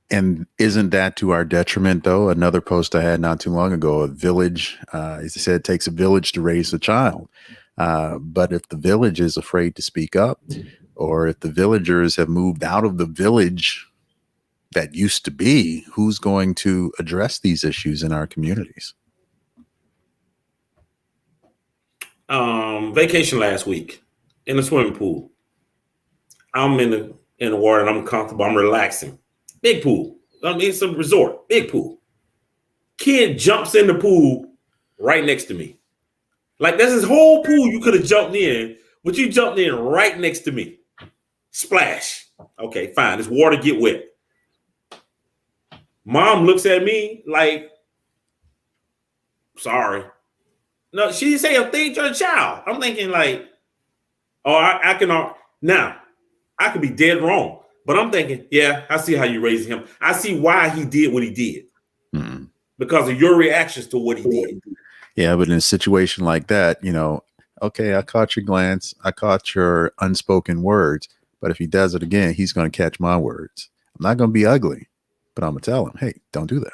And isn't that to our detriment, though? Another post I had not too long ago, a village, as I said, it takes a village to raise a child. But if the village is afraid to speak up, or if the villagers have moved out of the village that used to be, who's going to address these issues in our communities? Vacation last week in the swimming pool. I'm in the water and I'm comfortable. I'm relaxing. Big pool. I mean, it's a resort. Big pool. Kid jumps in the pool right next to me. Like there's this whole pool you could have jumped in, but you jumped in right next to me. Splash. Okay, fine. This water get wet. Mom looks at me like, sorry. No, she didn't say a thing to a child. I'm thinking like, oh, I can now. I could be dead wrong, but I'm thinking, yeah, I see how you raised him. I see why he did what he did because of your reactions to what he did. Yeah, but in a situation like that, okay, I caught your glance, I caught your unspoken words, but if he does it again, he's going to catch my words. I'm not going to be ugly, but I'm going to tell him, hey, don't do that.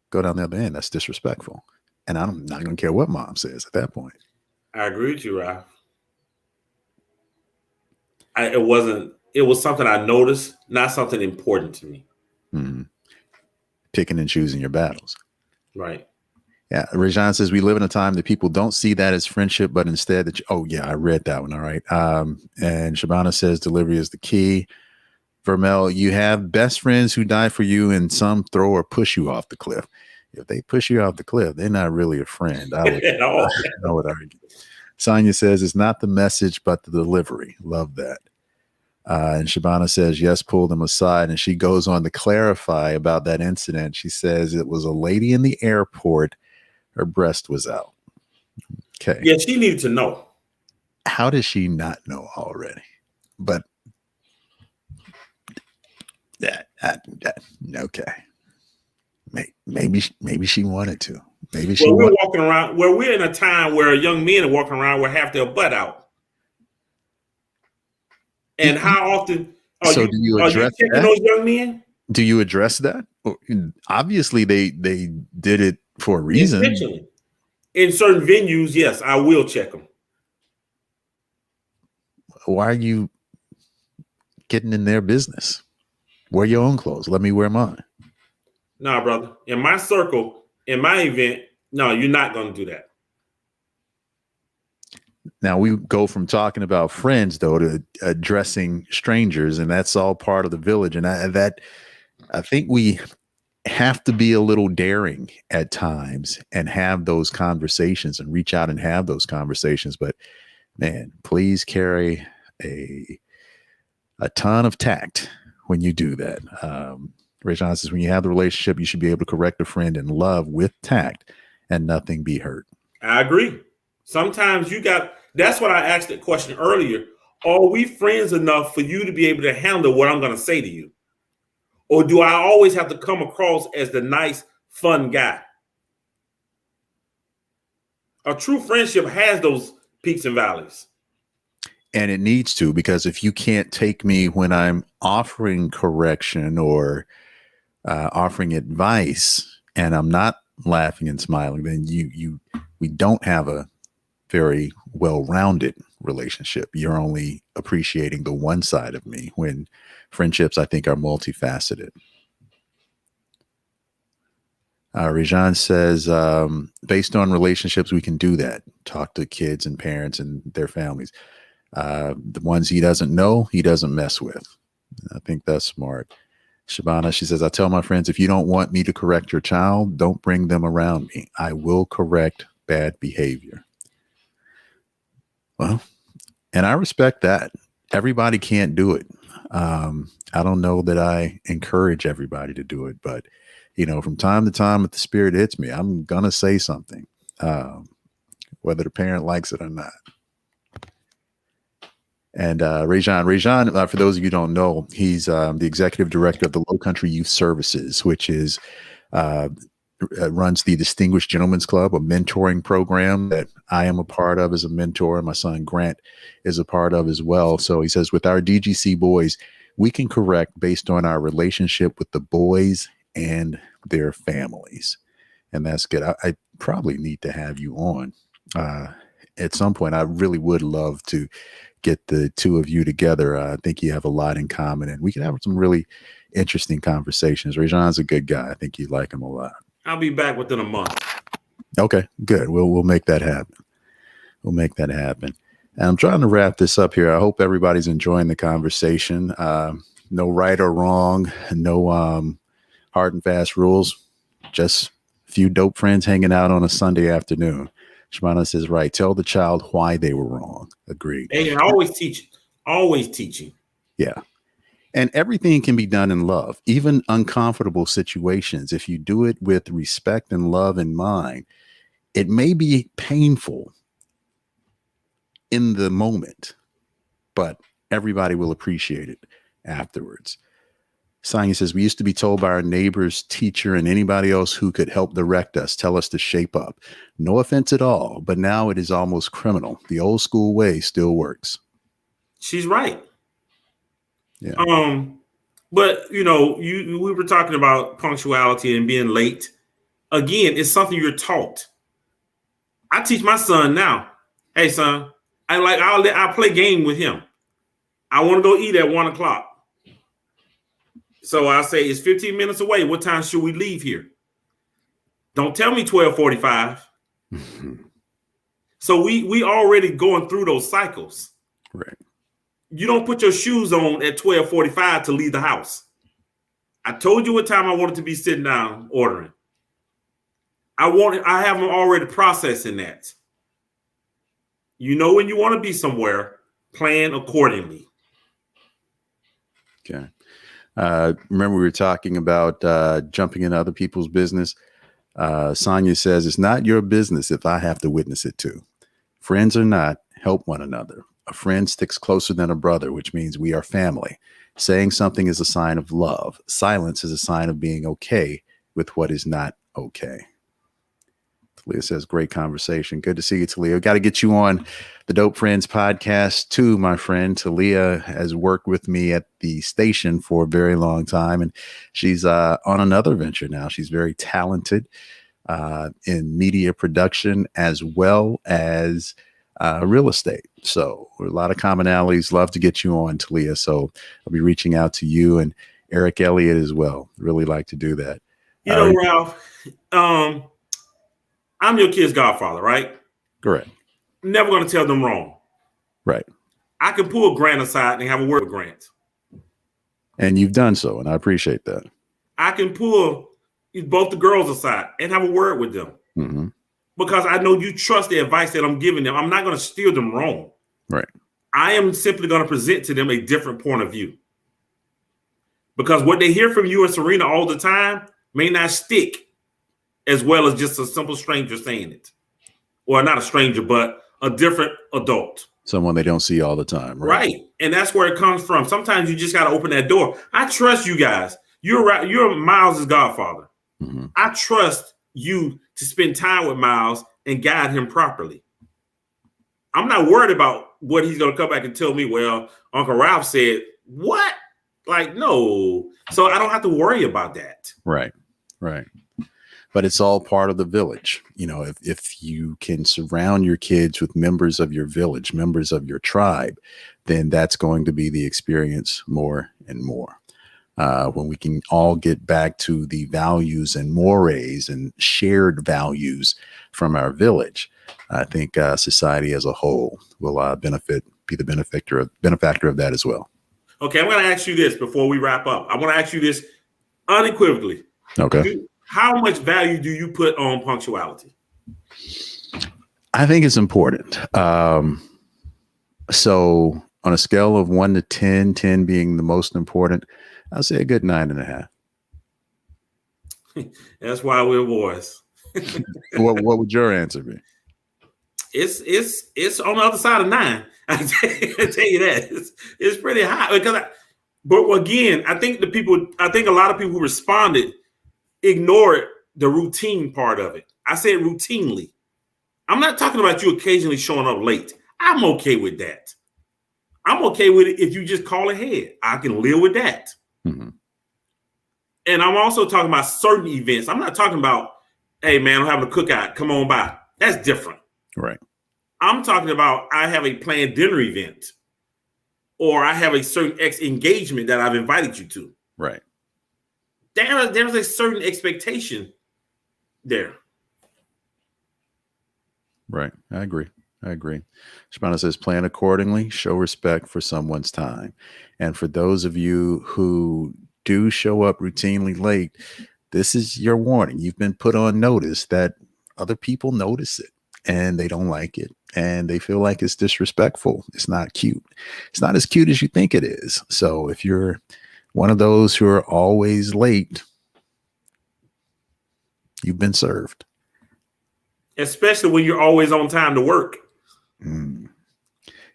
Go down the other end. That's disrespectful. And I'm not going to care what mom says at that point. I agree with you, Ralph. It was something I noticed, not something important to me. Picking and choosing your battles. Right. Yeah. Rajan says we live in a time that people don't see that as friendship, but instead that, oh yeah, I read that one. All right. And Shabana says delivery is the key. Vermel, you have best friends who die for you and some throw or push you off the cliff. If they push you off the cliff, they're not really a friend. I would argue. Sonia says it's not the message, but the delivery. Love that. And Shabana says, yes, pull them aside. And she goes on to clarify about that incident. She says it was a lady in the airport. Her breast was out. Okay. Yeah, she needed to know. How does she not know already? But okay. Maybe she wanted to. Maybe she. We're walking around. Well, we're in a time where young men are walking around with half their butt out. And how often are you checking those young men? Do you address that? Obviously, they did it for a reason. Intentionally. In certain venues, yes, I will check them. Why are you getting in their business? Wear your own clothes. Let me wear mine. Nah, brother. In my circle, in my event, no, you're not going to do that. Now we go from talking about friends, though, to addressing strangers, and that's all part of the village. And I think we have to be a little daring at times and have those conversations and reach out and have those conversations. But man, please carry a ton of tact when you do that. Rajan says when you have the relationship, you should be able to correct a friend in love with tact and nothing be hurt. I agree. Sometimes that's what I asked that question earlier. Are we friends enough for you to be able to handle what I'm going to say to you? Or do I always have to come across as the nice, fun guy? A true friendship has those peaks and valleys. And it needs to, because if you can't take me when I'm offering correction or offering advice and I'm not laughing and smiling, then we don't have a very well-rounded relationship. You're only appreciating the one side of me, when friendships, I think, are multifaceted. Rajan says, based on relationships, we can do that. Talk to kids and parents and their families. The ones he doesn't know, he doesn't mess with. I think that's smart. Shabana, she says, I tell my friends, if you don't want me to correct your child, don't bring them around me. I will correct bad behavior. Well, and I respect that. Everybody can't do it. I don't know that I encourage everybody to do it, but from time to time, if the spirit hits me, I'm going to say something, whether the parent likes it or not. And Rajan, for those of you who don't know, he's the executive director of the Low Country Youth Services, which is runs the Distinguished Gentlemen's Club, a mentoring program that I am a part of as a mentor, and my son Grant is a part of as well. So he says, with our DGC boys, we can correct based on our relationship with the boys and their families. And that's good. I probably need to have you on at some point. I really would love to get the two of you together. I think you have a lot in common, and we can have some really interesting conversations. Rajan's a good guy. I think you like him a lot. I'll be back within a month. Okay, good. We'll make that happen. We'll make that happen. And I'm trying to wrap this up here. I hope everybody's enjoying the conversation. No right or wrong, no hard and fast rules, just a few dope friends hanging out on a Sunday afternoon. Shimano says, right, tell the child why they were wrong. Agreed. Hey, always teaching. Yeah. And everything can be done in love, even uncomfortable situations. If you do it with respect and love in mind, it may be painful in the moment, but everybody will appreciate it afterwards. Sonia says, we used to be told by our neighbors, teacher, and anybody else who could help direct us, tell us to shape up. No offense at all, but now it is almost criminal. The old school way still works. She's right. Yeah. But we were talking about punctuality and being late. Again, it's something you're taught. I teach my son now. Hey, son, I'll play game with him. I want to go eat at 1:00. So I say it's 15 minutes away. What time should we leave here? Don't tell me 12:45. So we already going through those cycles. Right. You don't put your shoes on at 12:45 to leave the house. I told you what time I wanted to be sitting down ordering. I have them already processing that. You know when you want to be somewhere, plan accordingly. Okay. Remember we were talking about jumping in other people's business. Sonia says, it's not your business if I have to witness it too. Friends or not, help one another. A friend sticks closer than a brother, which means we are family. Saying something is a sign of love. Silence is a sign of being okay with what is not okay. Talia says, great conversation. Good to see you, Talia. Got to get you on the Dope Friends podcast too, my friend. Talia has worked with me at the station for a very long time, and she's on another venture now. She's very talented in media production as well as real estate. So a lot of commonalities. Love to get you on, Talia. So I'll be reaching out to you and Eric Elliott as well. Really like to do that. Ralph, I'm your kid's godfather, right? Correct. Never going to tell them wrong. Right. I can pull Grant aside and have a word with Grant. And you've done so, and I appreciate that. I can pull both the girls aside and have a word with them. Mm-hmm. Because I know you trust the advice that I'm giving them. I'm not going to steer them wrong. Right. I am simply going to present to them a different point of view. Because what they hear from you and Serena all the time may not stick as well as just a simple stranger saying it. Or not a stranger, but a different adult. Someone they don't see all the time. Right. And that's where it comes from. Sometimes you just got to open that door. I trust you guys. You're right. You're Miles' godfather. Mm-hmm. I trust you to spend time with Miles and guide him properly. I'm not worried about what he's going to come back and tell me, well, Uncle Ralph said, what? Like, no. So I don't have to worry about that. Right. Right. But it's all part of the village. You know, if you can surround your kids with members of your village, members of your tribe, then that's going to be the experience more and more. When we can all get back to the values and mores and shared values from our village, I think society as a whole will be the benefactor of that as well. Okay, I'm going to ask you this before we wrap up. I want to ask you this unequivocally. Okay. How much value do you put on punctuality? I think it's important. So on a scale of 1 to 10, 10 being the most important, I'll say a good 9.5. That's why we're boys. What would your answer be? It's on the other side of 9. I tell you that it's pretty high but again, I think a lot of people who responded ignored the routine part of it. I said routinely. I'm not talking about you occasionally showing up late. I'm okay with that. I'm okay with it if you just call ahead. I can live with that. Mm-hmm. And I'm also talking about certain events. I'm not talking about, hey, man, I'm having a cookout. Come on by. That's different. Right. I'm talking about I have a planned dinner event or I have a certain engagement that I've invited you to. Right. There's a certain expectation there. Right. I agree. I agree. Shibana says, plan accordingly, show respect for someone's time. And for those of you who do show up routinely late, this is your warning. You've been put on notice that other people notice it and they don't like it and they feel like it's disrespectful. It's not cute. It's not as cute as you think it is. So if you're one of those who are always late, you've been served. Especially when you're always on time to work.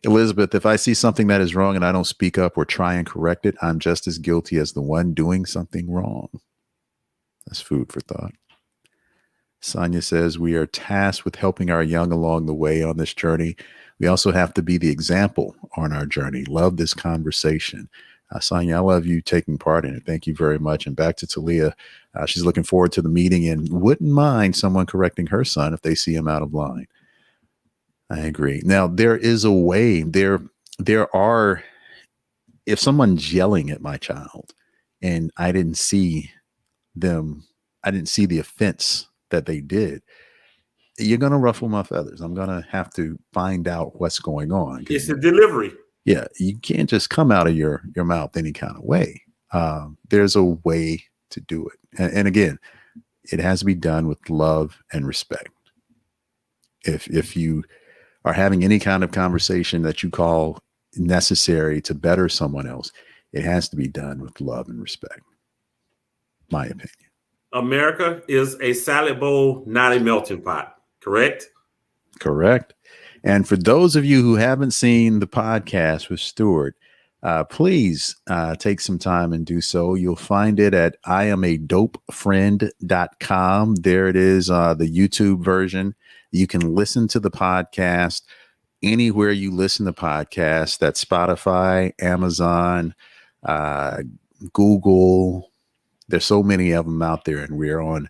Elizabeth, if I see something that is wrong and I don't speak up or try and correct it, I'm just as guilty as the one doing something wrong. That's food for thought. Sonia says, we are tasked with helping our young along the way on this journey. We also have to be the example on our journey. Love this conversation. Sonia, I love you taking part in it. Thank you very much. And back to Talia. She's looking forward to the meeting and wouldn't mind someone correcting her son if they see him out of line. I agree. Now, there is a way. There are, if someone's yelling at my child and I didn't see the offense that they did, you're going to ruffle my feathers. I'm going to have to find out what's going on. It's the delivery. Yeah, you can't just come out of your mouth any kind of way. There's a way to do it. And again, it has to be done with love and respect. If you are having any kind of conversation that you call necessary to better someone else, it has to be done with love and respect. My opinion. America is a salad bowl, not a melting pot. Correct? Correct. And for those of you who haven't seen the podcast with Stuart, please take some time and do so. You'll find it at iamadopefriend.com. There it is, the YouTube version. You can listen to the podcast anywhere you listen to podcasts. That's Spotify, Amazon, Google. There's so many of them out there, and we're on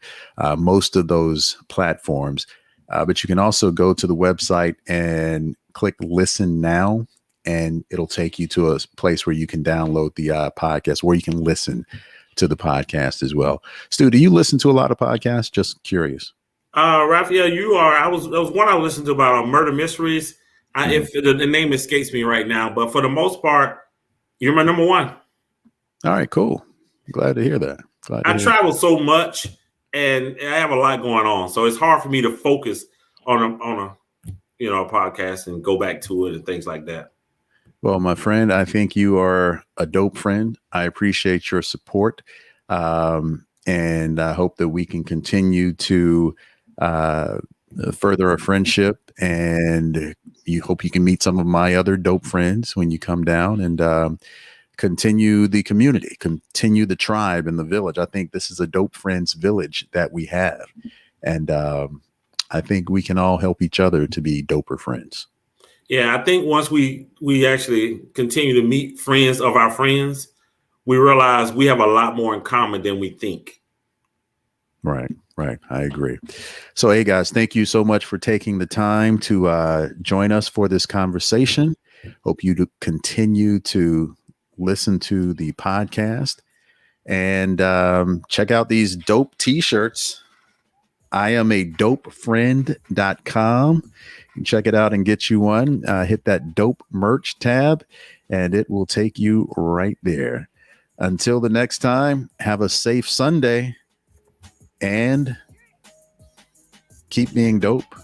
most of those platforms. But you can also go to the website and click listen now, and it'll take you to a place where you can download the podcast, where you can listen to the podcast as well. Stu, do you listen to a lot of podcasts? Just curious. Raphael, you are. There was one I listened to about murder mysteries. If the name escapes me right now, but for the most part, you're my number one. All right, cool. Glad to hear that. I travel so much and I have a lot going on, so it's hard for me to focus on a podcast and go back to it and things like that. Well, my friend, I think you are a dope friend. I appreciate your support, and I hope that we can continue to further our friendship. And you hope you can meet some of my other dope friends when you come down and continue the community, continue the tribe and the village. I think this is a dope friends village that we have. And I think we can all help each other to be doper friends. Yeah, I think once we actually continue to meet friends of our friends, we realize we have a lot more in common than we think. Right. I agree. So, hey, guys, thank you so much for taking the time to join us for this conversation. Hope you to continue to listen to the podcast and check out these dope t-shirts. iamadopefriend.com. You can check it out and get you one. Hit that dope merch tab and it will take you right there. Until the next time, have a safe Sunday and keep being dope.